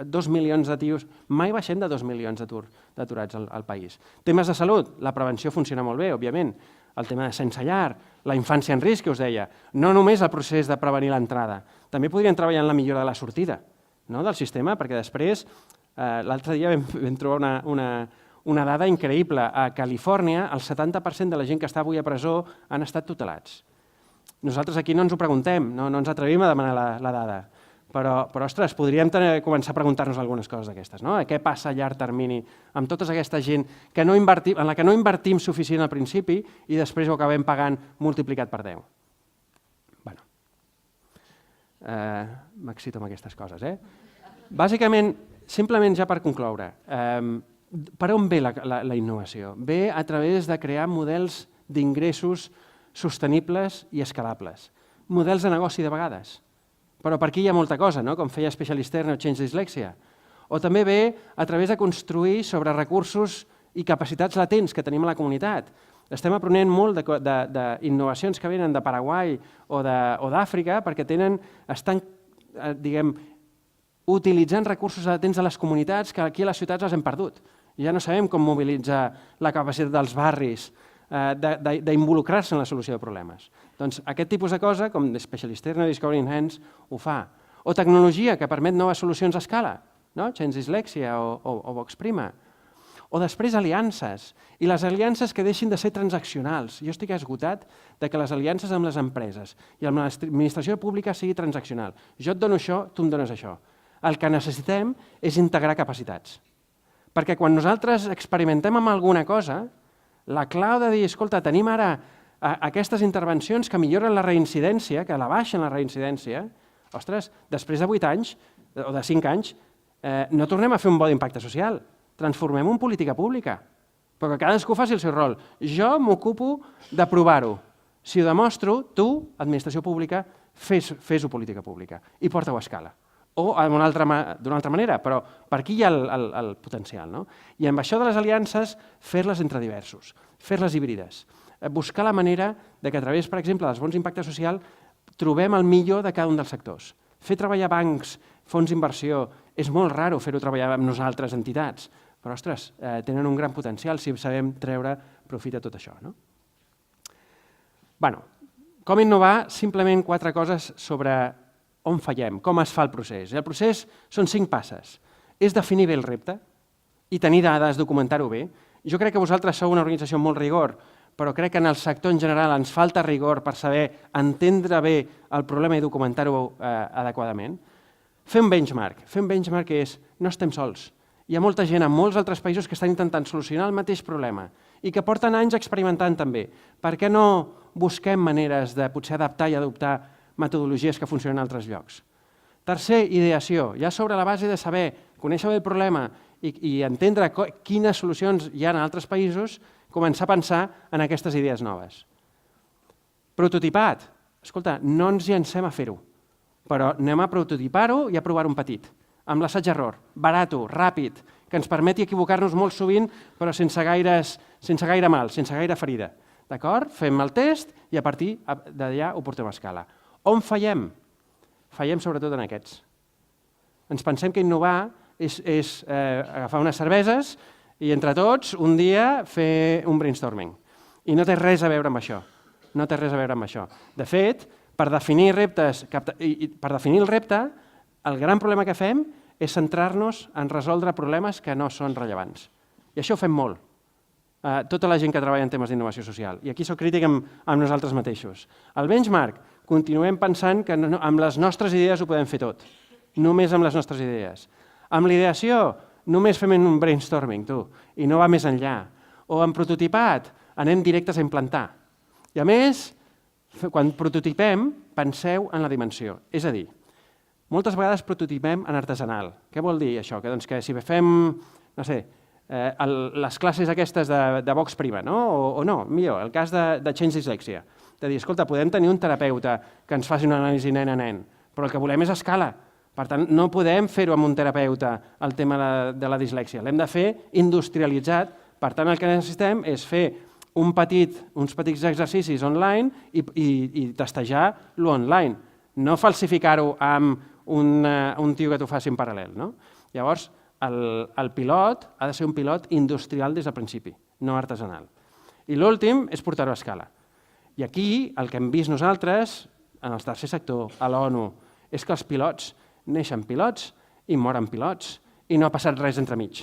2 milions de tios, mai baixem de 2 milions d'aturats al país. Temes de salut, la prevenció funciona molt bé, òbviament. El tema de sense llar, la infància en risc, que us deia. No només el procés de prevenir l'entrada, també podríem treballar en la millora de la sortida del sistema, perquè després, l'altre dia vam trobar una dada increïble. A Califòrnia, el 70% de la gent que està avui a presó han estat tutelats. Nosaltres aquí no ens ho preguntem, no ens atrevim a demanar la dada. Però, ostres, podríem començar a preguntar-nos algunes coses d'aquestes. Què passa a llarg termini amb tota aquesta gent en la que no invertim suficient al principi i després ho acabem pagant multiplicat per 10? M'excito amb aquestes coses. Bàsicament, simplement ja per concloure, per on ve la innovació? Ve a través de crear models d'ingressos sostenibles i escalables. Models de negoci de vegades. Però per aquí hi ha molta cosa, com feia Specialisterne o Change Dyslexia. O també ve a través de construir sobre recursos i capacitats latents que tenim a la comunitat. Estem aprenent molt d'innovacions que venen de Paraguai o d'Àfrica perquè estan, utilitzant recursos latents de les comunitats que aquí a les ciutats les hem perdut. Ja no sabem com mobilitzar la capacitat dels barris, d'involucrar-se en la solució de problemes. Doncs aquest tipus de cosa, com Specialist Learner Discovery Enhance, ho fa. O tecnologia que permet noves solucions a escala, Change Dyslexia o Voxprima. O després aliances, i les aliances que deixin de ser transaccionals. Jo estic esgotat de que les aliances amb les empreses i amb l'administració pública sigui transaccional. Jo et dono això, tu em dones això. El que necessitem és integrar capacitats. Perquè quan nosaltres experimentem amb alguna cosa, la clau de dir, escolta, tenim ara aquestes intervencions que milloren la reincidència, que la baixen la reincidència, ostres, després de 8 anys o de 5 anys, no tornem a fer un bo d'impacte social. Transformem en política pública, però que cadascú faci el seu rol. Jo m'ocupo de provar-ho. Si ho demostro, tu, administració pública, fes-ho política pública i porta-ho a escala. O d'una altra manera, però per aquí hi ha el potencial. I amb això de les aliances, fer-les entre diversos, fer-les híbrides, buscar la manera que a través, per exemple, dels bons d'impacte social, trobem el millor de cada un dels sectors. Fer treballar bancs, fons d'inversió, és molt raro fer-ho treballar amb nosaltres, entitats, però, ostres, tenen un gran potencial si sabem treure profit a tot això. Com innovar? Simplement 4 coses sobre on fallem, com es fa el procés. El procés són 5 passes. És definir bé el repte i tenir dades, documentar-ho bé. Jo crec que vosaltres sou una organització amb molt rigor, però crec que en el sector en general ens falta rigor per saber entendre bé el problema i documentar-ho adequadament. Fer un benchmark. Fer un benchmark és no estem sols. Hi ha molta gent en molts altres països que estan intentant solucionar el mateix problema i que porten anys experimentant també. Per què no busquem maneres de potser adaptar i adoptar metodologies que funcionen en altres llocs? Tercer, ideació. Ja sobre la base de saber, conèixer bé el problema i entendre quines solucions hi ha en altres països, començar a pensar en aquestes idees noves. Prototipat. Escolta, no ens llancem a fer-ho, però anem a prototipar-ho i a provar un petit, amb l'assaig-error, barato, ràpid, que ens permeti equivocar-nos molt sovint, però sense gaire mal, sense gaire ferida. D'acord? Fem el test i a partir d'allà ho portem a escala. On fallem? Fallem sobretot en aquests. Ens pensem que innovar és agafar unes cerveses i entre tots un dia fer un brainstorming. I no té res a veure amb això. No té res a veure amb això. De fet, per definir el repte, el gran problema que fem és centrar-nos en resoldre problemes que no són rellevants. I això ho fem molt. Tota la gent que treballa en temes d'innovació social. I aquí soc crític amb nosaltres mateixos. El benchmark, continuem pensant que amb les nostres idees ho podem fer tot. Només amb les nostres idees. Amb l'ideació, només fem un brainstorming, i no va més enllà. O amb prototipat, anem directes a implantar. I a més, quan prototipem, penseu en la dimensió. És a dir, moltes vegades prototipem en artesanal. Què vol dir això? Que si fem, no sé, les classes aquestes de Voxprima, o no, millor, el cas de Change Dyslexia. De dir, escolta, podem tenir un terapeuta que ens faci una anàlisi nen a nen, però el que volem és escala. Per tant, no podem fer-ho amb un terapeuta, el tema de la dislèxia. L'hem de fer industrialitzat. Per tant, el que necessitem és fer uns petits exercicis online i testejar-lo online. No falsificar-ho amb un tio que t'ho faci en paral·lel. Llavors, el pilot ha de ser un pilot industrial des del principi, no artesanal. I l'últim és portar-ho a escala. I aquí el que hem vist nosaltres, en el tercer sector, a l'ONU, és que els pilots neixen pilots i moren pilots i no ha passat res entremig.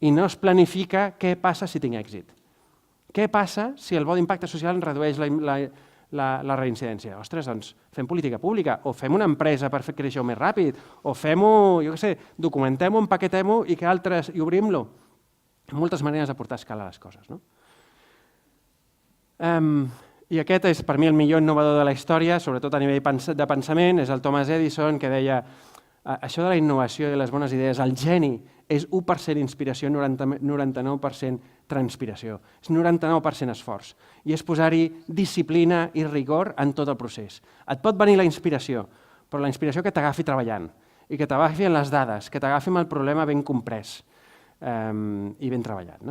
I no es planifica què passa si tinc èxit. Què passa si el bo d'impacte social redueix la reincidència? Ostres, doncs fem política pública, o fem una empresa per fer créixer-ho més ràpid, o fem-ho, jo què sé, documentem-ho, empaquetem-ho i obrim-lo. Hi ha moltes maneres de portar a escala les coses. I aquest és per mi el millor innovador de la història, sobretot a nivell de pensament, és el Thomas Edison, que deia això de la innovació i les bones idees, el geni és 1% inspiració, 99% transpiració. És 99% esforç. I és posar-hi disciplina i rigor en tot el procés. Et pot venir la inspiració, però la inspiració que t'agafi treballant i que t'agafi en les dades, que t'agafi amb el problema ben comprès i ben treballat.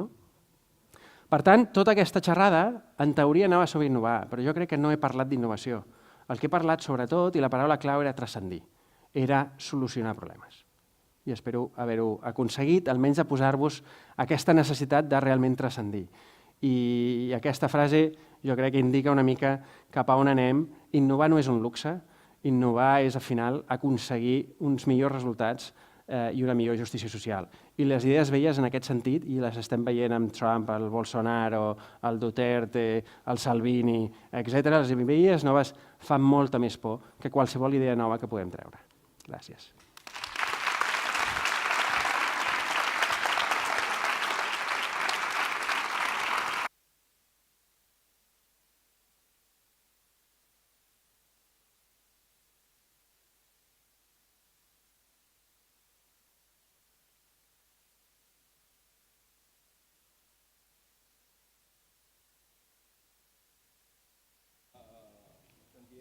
Per tant, tota aquesta xerrada, en teoria, anava sobre innovar, però jo crec que no he parlat d'innovació. El que he parlat, sobretot, i la paraula clau era transcendir, era solucionar problemes. I espero haver-ho aconseguit, almenys de posar-vos aquesta necessitat de realment transcendir. I aquesta frase jo crec que indica una mica cap a on anem. Innovar no és un luxe, innovar és, al final, aconseguir uns millors resultats i una millor justícia social. I les idees velles en aquest sentit, i les estem veient amb Trump, el Bolsonaro, el Duterte, el Salvini, etc., les idees noves fan molta més por que qualsevol idea nova que podem treure. Gràcies.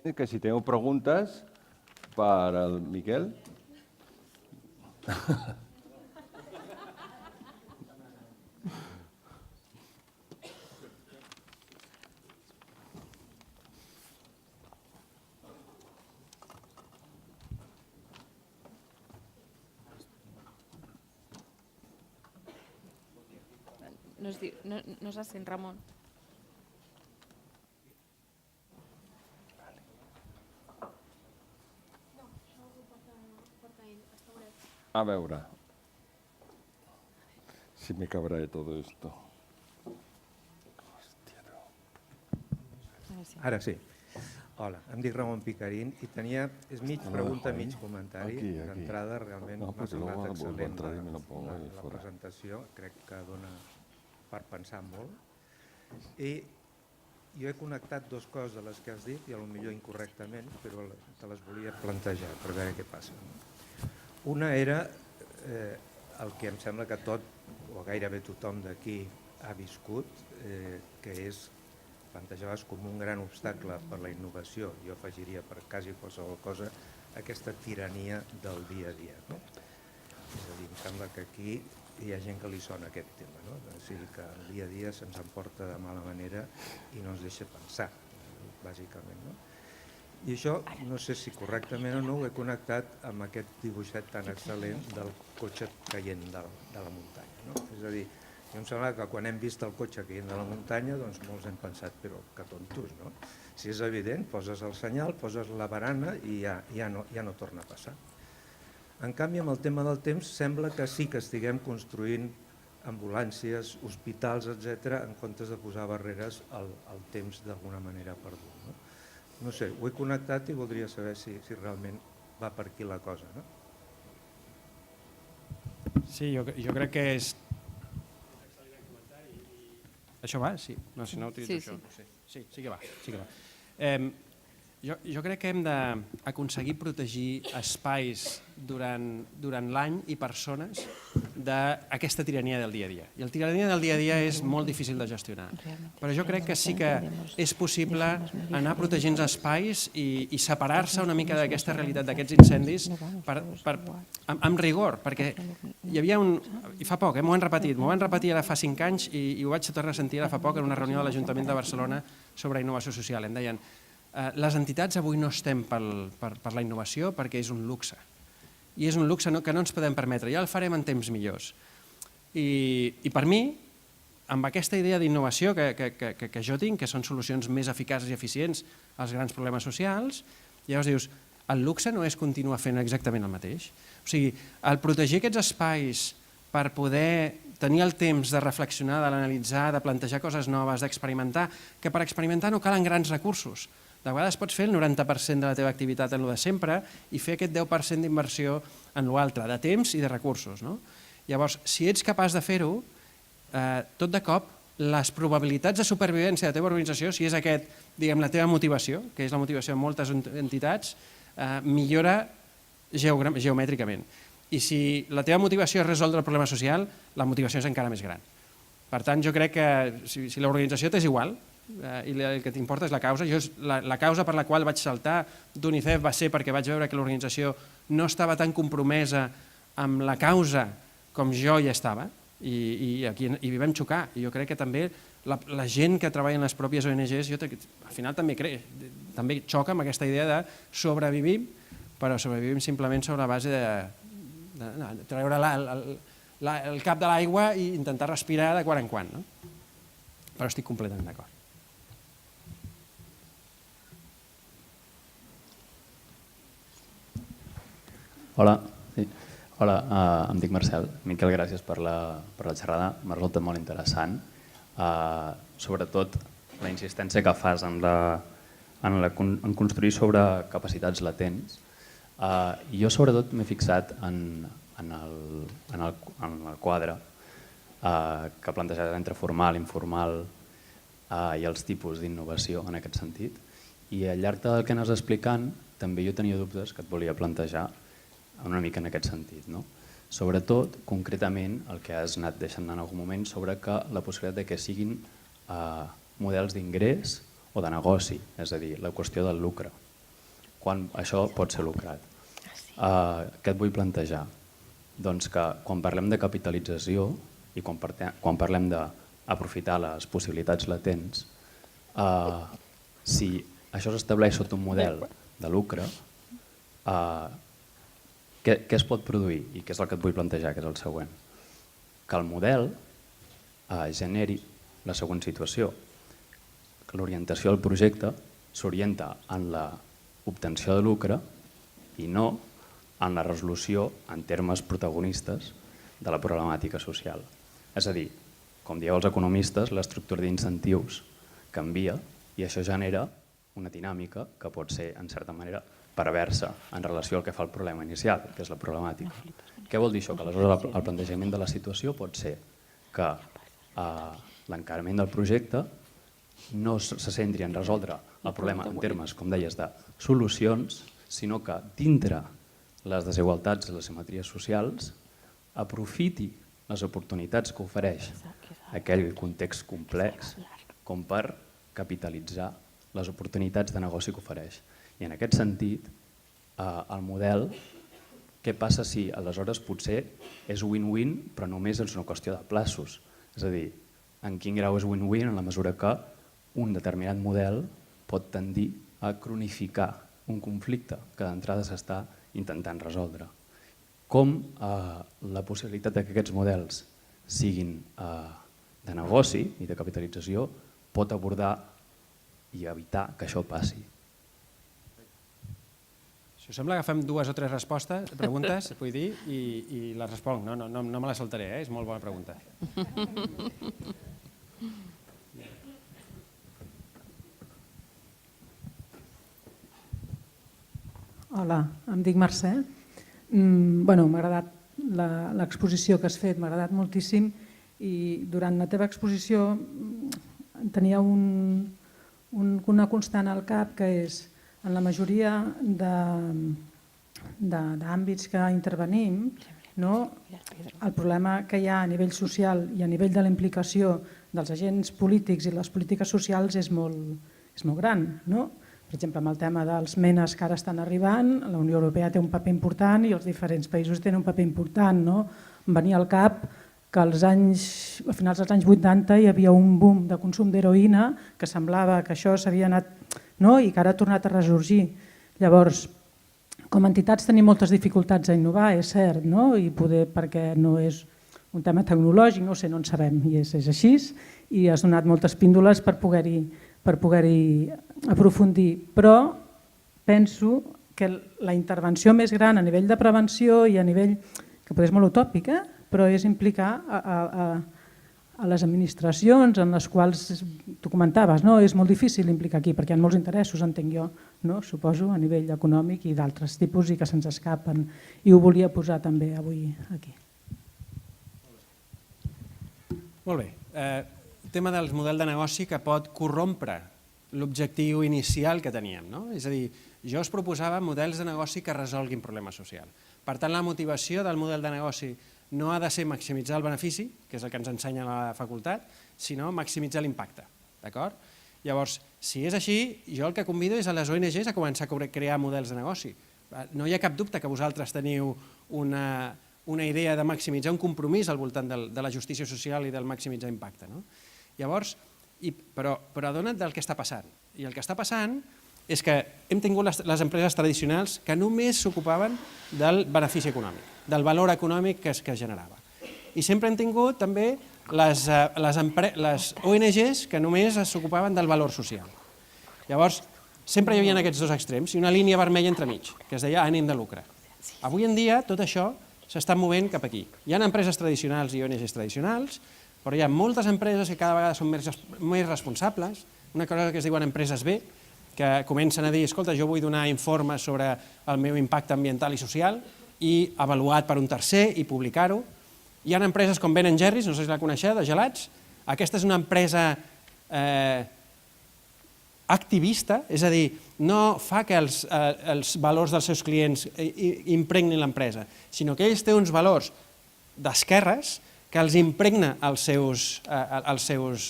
Que si teniu preguntes per al Miquel. No se sent, Ramon. A veure si me cabrá de todo esto. Ara sí. Hola, em dic Ramon Picarín i tenia, és mig pregunta, mig comentari. D'entrada, realment m'ha semblat excel·lent la presentació, crec que dona per pensar molt. I jo he connectat dues coses de les que has dit, i potser incorrectament, però te les volia plantejar per veure què passa. Una era el que em sembla que tot, o gairebé tothom d'aquí ha viscut, que és, plantejaves com un gran obstacle per la innovació, jo afegiria per quasi qualsevol cosa, aquesta tirania del dia a dia. És a dir, em sembla que aquí hi ha gent que li sona aquest tema, o sigui que el dia a dia se'ns emporta de mala manera i no ens deixa pensar, bàsicament. I això, no sé si correctament o no, ho he connectat amb aquest dibuixet tan excel·lent del cotxe caient de la muntanya. És a dir, jo em sembla que quan hem vist el cotxe caient de la muntanya, doncs molts hem pensat, però que tontos, no? Si és evident, poses el senyal, poses la barana i ja no torna a passar. En canvi, amb el tema del temps, sembla que sí que estiguem construint ambulàncies, hospitals, etc., en comptes de posar barreres al temps d'alguna manera perdut. No sé, ho he connectat i voldria saber si realment va per aquí la cosa. Sí, jo crec que és... Això va? Sí. No, si no utilitzo això. Sí que va. Jo crec que hem d'aconseguir protegir espais durant l'any i persones d'aquesta tirania del dia a dia. I la tirania del dia a dia és molt difícil de gestionar. Però jo crec que sí que és possible anar protegint espais i separar-se una mica d'aquesta realitat d'aquests incendis amb rigor, perquè hi havia i fa poc, m'ho han repetit ara fa 5 anys i ho vaig tornar a sentir ara fa poc en una reunió de l'Ajuntament de Barcelona sobre innovació social. Em deien, les entitats avui no estem per la innovació perquè és un luxe. I és un luxe que no ens podem permetre, ja el farem en temps millors. I per mi, amb aquesta idea d'innovació que jo tinc, que són solucions més eficaces i eficients als grans problemes socials, llavors dius, el luxe no és continuar fent exactament el mateix. O sigui, el protegir aquests espais per poder tenir el temps de reflexionar, de l'analitzar, de plantejar coses noves, d'experimentar, que per experimentar no calen grans recursos. De vegades pots fer el 90% de la teva activitat en el de sempre i fer aquest 10% d'inversió en l'altre, de temps i de recursos. Llavors, si ets capaç de fer-ho, tot de cop, les probabilitats de supervivència de la teva organització, si és la teva motivació, que és la motivació de moltes entitats, millora geomètricament. I si la teva motivació és resoldre el problema social, la motivació és encara més gran. Per tant, jo crec que si l'organització t'és igual, i el que t'importa és la causa. La causa per la qual vaig saltar d'UNICEF va ser perquè vaig veure que l'organització no estava tan compromesa amb la causa com jo hi estava i hi vam xocar. I jo crec que també la gent que treballa en les pròpies ONGs al final també xoca amb aquesta idea de sobrevivim, però sobrevivim simplement sobre la base de treure el cap de l'aigua i intentar respirar de quan en quan. però estic completament d'acord. Hola, em dic Marcel. Miquel, gràcies per la xerrada, m'ha resultat molt interessant. Sobretot la insistència que fas en construir sobre capacitats latents. Jo sobretot m'he fixat en el quadre que plantejaves entre formal, informal i els tipus d'innovació en aquest sentit. I al llarg del que anaves explicant també jo tenia dubtes que et volia plantejar una mica en aquest sentit. Sobretot, concretament, el que has anat deixant en algun moment sobre la possibilitat que siguin models d'ingrés o de negoci, és a dir, la qüestió del lucre, quan això pot ser lucrat. Què et vull plantejar? Doncs que quan parlem de capitalització i quan parlem d'aprofitar les possibilitats latents, si això s'estableix sota un model de lucre, què es pot produir? I què és el que et vull plantejar, que és el següent. Que el model generi la següent situació, que l'orientació del projecte s'orienta en l'obtenció de lucre i no en la resolució en termes protagonistes de la problemàtica social. És a dir, com dieu els economistes, l'estructura d'incentius canvia i això genera una dinàmica que pot ser, en certa manera, perversa en relació al que fa el problema inicial, que és la problemàtica. Què vol dir això? Que aleshores el plantejament de la situació pot ser que l'encarament del projecte no se centri en resoldre el problema en termes, com deies, de solucions, sinó que dintre les desigualtats i les simetries socials aprofiti les oportunitats que ofereix aquell context complex com per capitalitzar les oportunitats de negoci que ofereix. I en aquest sentit, el model, què passa si aleshores potser és win-win però només és una qüestió de plaços? És a dir, en quin grau és win-win en la mesura que un determinat model pot tendir a cronificar un conflicte que d'entrada s'està intentant resoldre. Com la possibilitat que aquests models siguin de negoci i de capitalització pot abordar i evitar que això passi. Si us sembla, agafem 2 o 3 preguntes, vull dir, i les responc. No me les saltaré, és molt bona pregunta. Hola, em dic Mercè. M'ha agradat l'exposició que has fet, m'ha agradat moltíssim i durant la teva exposició tenia una constant al cap que és en la majoria d'àmbits que intervenim, el problema que hi ha a nivell social i a nivell de la implicació dels agents polítics i les polítiques socials és molt gran. Per exemple, amb el tema dels menes que ara estan arribant, la Unió Europea té un paper important i els diferents països tenen un paper important. Em venia al cap que a finals dels anys 80 hi havia un boom de consum d'heroïna que semblava que això s'havia anat i que ara ha tornat a ressorgir. Llavors, com a entitats tenim moltes dificultats a innovar, és cert, i poder perquè no és un tema tecnològic, no en sabem, i és així, i has donat moltes píndoles per poder-hi aprofundir, però penso que la intervenció més gran a nivell de prevenció i a nivell, que potser és molt utòpic, però és implicar a les administracions en les quals tu comentaves, és molt difícil implicar aquí perquè hi ha molts interessos, entenc jo, suposo, a nivell econòmic i d'altres tipus i que se'ns escapen, i ho volia posar també avui aquí. Molt bé. El tema del model de negoci que pot corrompre l'objectiu inicial que teníem. És a dir, jo us proposava models de negoci que resolguin problemes socials. Per tant, la motivació del model de negoci no ha de ser maximitzar el benefici, que és el que ens ensenya la facultat, sinó maximitzar l'impacte. Llavors, si és així, jo el que convido és a les ONGs a començar a crear models de negoci. No hi ha cap dubte que vosaltres teniu una idea de maximitzar un compromís al voltant de la justícia social i del maximitzar impacte. Llavors, però adona't del que està passant. I el que està passant és que hem tingut les empreses tradicionals que només s'ocupaven del benefici econòmic, del valor econòmic que es generava. I sempre hem tingut també les ONGs que només s'ocupaven del valor social. Llavors, sempre hi havia aquests dos extrems i una línia vermella entremig, que es deia ànim de lucre. Avui en dia tot això s'està movent cap aquí. Hi ha empreses tradicionals i ONGs tradicionals, però hi ha moltes empreses que cada vegada són més responsables, una cosa que es diuen empreses B, que comencen a dir, escolta, jo vull donar informes sobre el meu impacte ambiental i social i avaluat per un tercer i publicar-ho. Hi ha empreses com Ben & Jerry's, no sé si la coneixeu, de gelats. Aquesta és una empresa activista, és a dir, no fa que els valors dels seus clients impregnin l'empresa, sinó que ells tenen uns valors d'esquerres que els impregna als seus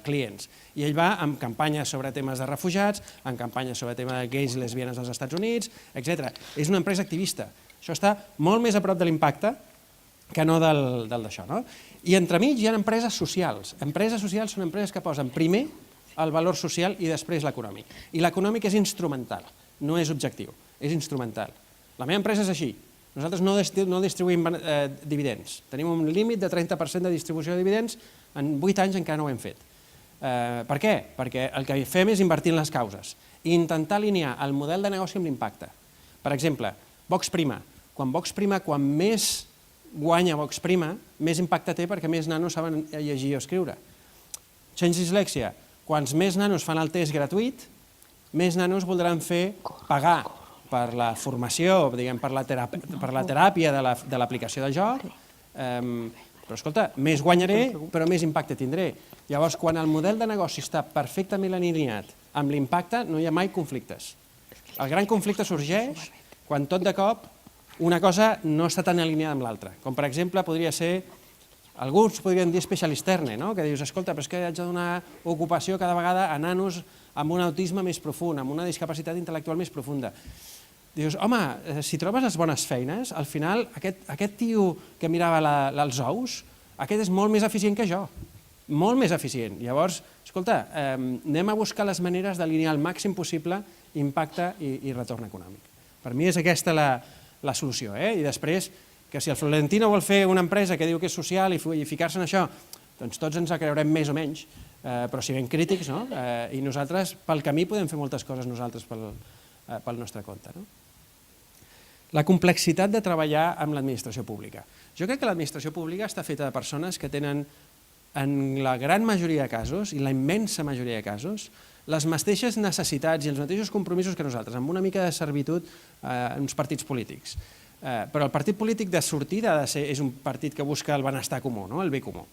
clients. I ell va amb campanyes sobre temes de refugiats, amb campanyes sobre temes de gais i lesbianes als Estats Units, etc. És una empresa activista. Això està molt més a prop de l'impacte que no del d'això. I entremig hi ha empreses socials. Empreses socials són empreses que posen primer el valor social i després l'econòmic. I l'econòmic és instrumental, no és objectiu, és instrumental. La meva empresa és així. Nosaltres no distribuïm dividends. Tenim un límit de 30% de distribució de dividends, en 8 anys encara no ho hem fet. Per què? Perquè el que fem és invertir en les causes i intentar alinear el model de negoci amb l'impacte. Per exemple, Vox Prima. Quan més guanya Vox Prima, més impacte té perquè més nanos saben llegir o escriure. Change Dyslexia. Quants més nanos fan el test gratuït, més nanos voldran pagar per la formació, per la teràpia de l'aplicació del joc, però escolta, més guanyaré, però més impacte tindré. Llavors, quan el model de negoci està perfectament alineat amb l'impacte, no hi ha mai conflictes. El gran conflicte sorgeix quan tot de cop una cosa no està tan alineada amb l'altra. Com per exemple podria ser, alguns podrien dir specialisterne, que dius, escolta, però és que haig de donar ocupació cada vegada a nanos amb un autisme més profund, amb una discapacitat intel·lectual més profunda. Dius, home, si trobes les bones feines, al final aquest tio que mirava els ous, aquest és molt més eficient que jo, molt més eficient. Llavors, escolta, anem a buscar les maneres d'alinear al màxim possible impacte i retorn econòmic. Per mi és aquesta la solució. I després, que si el Florentino vol fer una empresa que diu que és social i ficar-se en això, doncs tots ens la creurem més o menys, però si ben crítics, i nosaltres pel camí podem fer moltes coses nosaltres pel nostre compte. La complexitat de treballar amb l'administració pública. Jo crec que l'administració pública està feta de persones que tenen, en la gran majoria de casos, i la immensa majoria de casos, les mateixes necessitats i els mateixos compromisos que nosaltres, amb una mica de servitud en uns partits polítics. Però el partit polític de sortida és un partit que busca el benestar comú, el bé comú.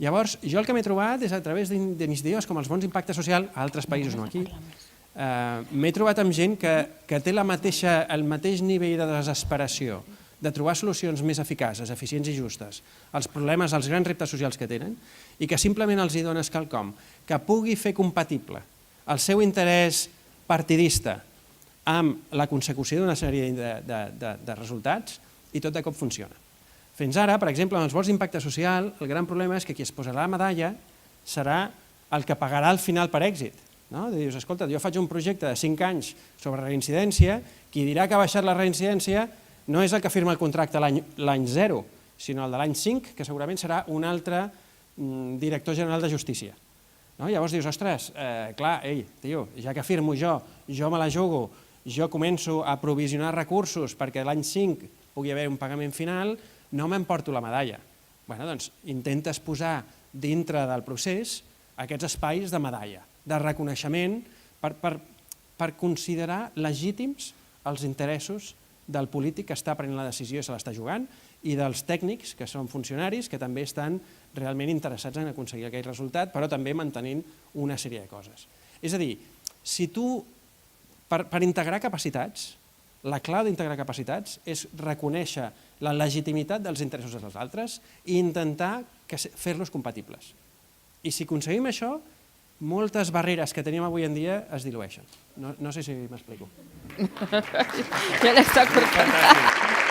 Llavors, jo el que m'he trobat és a través d'iniciatives com els bons impactes social, a altres països no aquí, m'he trobat amb gent que té el mateix nivell de desesperació de trobar solucions més eficaces, eficients i justes als problemes, als grans reptes socials que tenen i que simplement els hi dones quelcom que pugui fer compatible el seu interès partidista amb la consecució d'una sèrie de resultats i tot de cop funciona. Fins ara, per exemple, amb els vols d'impacte social, el gran problema és que qui es posarà la medalla serà el que pagarà al final per èxit. Dius, escolta, jo faig un projecte de 5 anys sobre reincidència, qui dirà que ha baixat la reincidència no és el que firma el contracte l'any 0, sinó el de l'any 5, que segurament serà un altre director general de justícia. Llavors dius, ostres, clar, tio, ja que firmo jo me la jugo, jo començo a provisionar recursos perquè l'any 5 pugui haver un pagament final, no m'emporto la medalla. Doncs intentes posar dintre del procés aquests espais de medalla, de reconeixement per considerar legítims els interessos del polític que està prenent la decisió i se l'està jugant i dels tècnics, que són funcionaris, que també estan realment interessats en aconseguir aquell resultat, però també mantenint una sèrie de coses. És a dir, si tu, per integrar capacitats, la clau d'integrar capacitats és reconèixer la legitimitat dels interessos dels altres i intentar fer-los compatibles. I si aconseguim això, moltes barreres que tenim avui en dia es dilueixen. No sé si m'explico. Ja l'està cortant.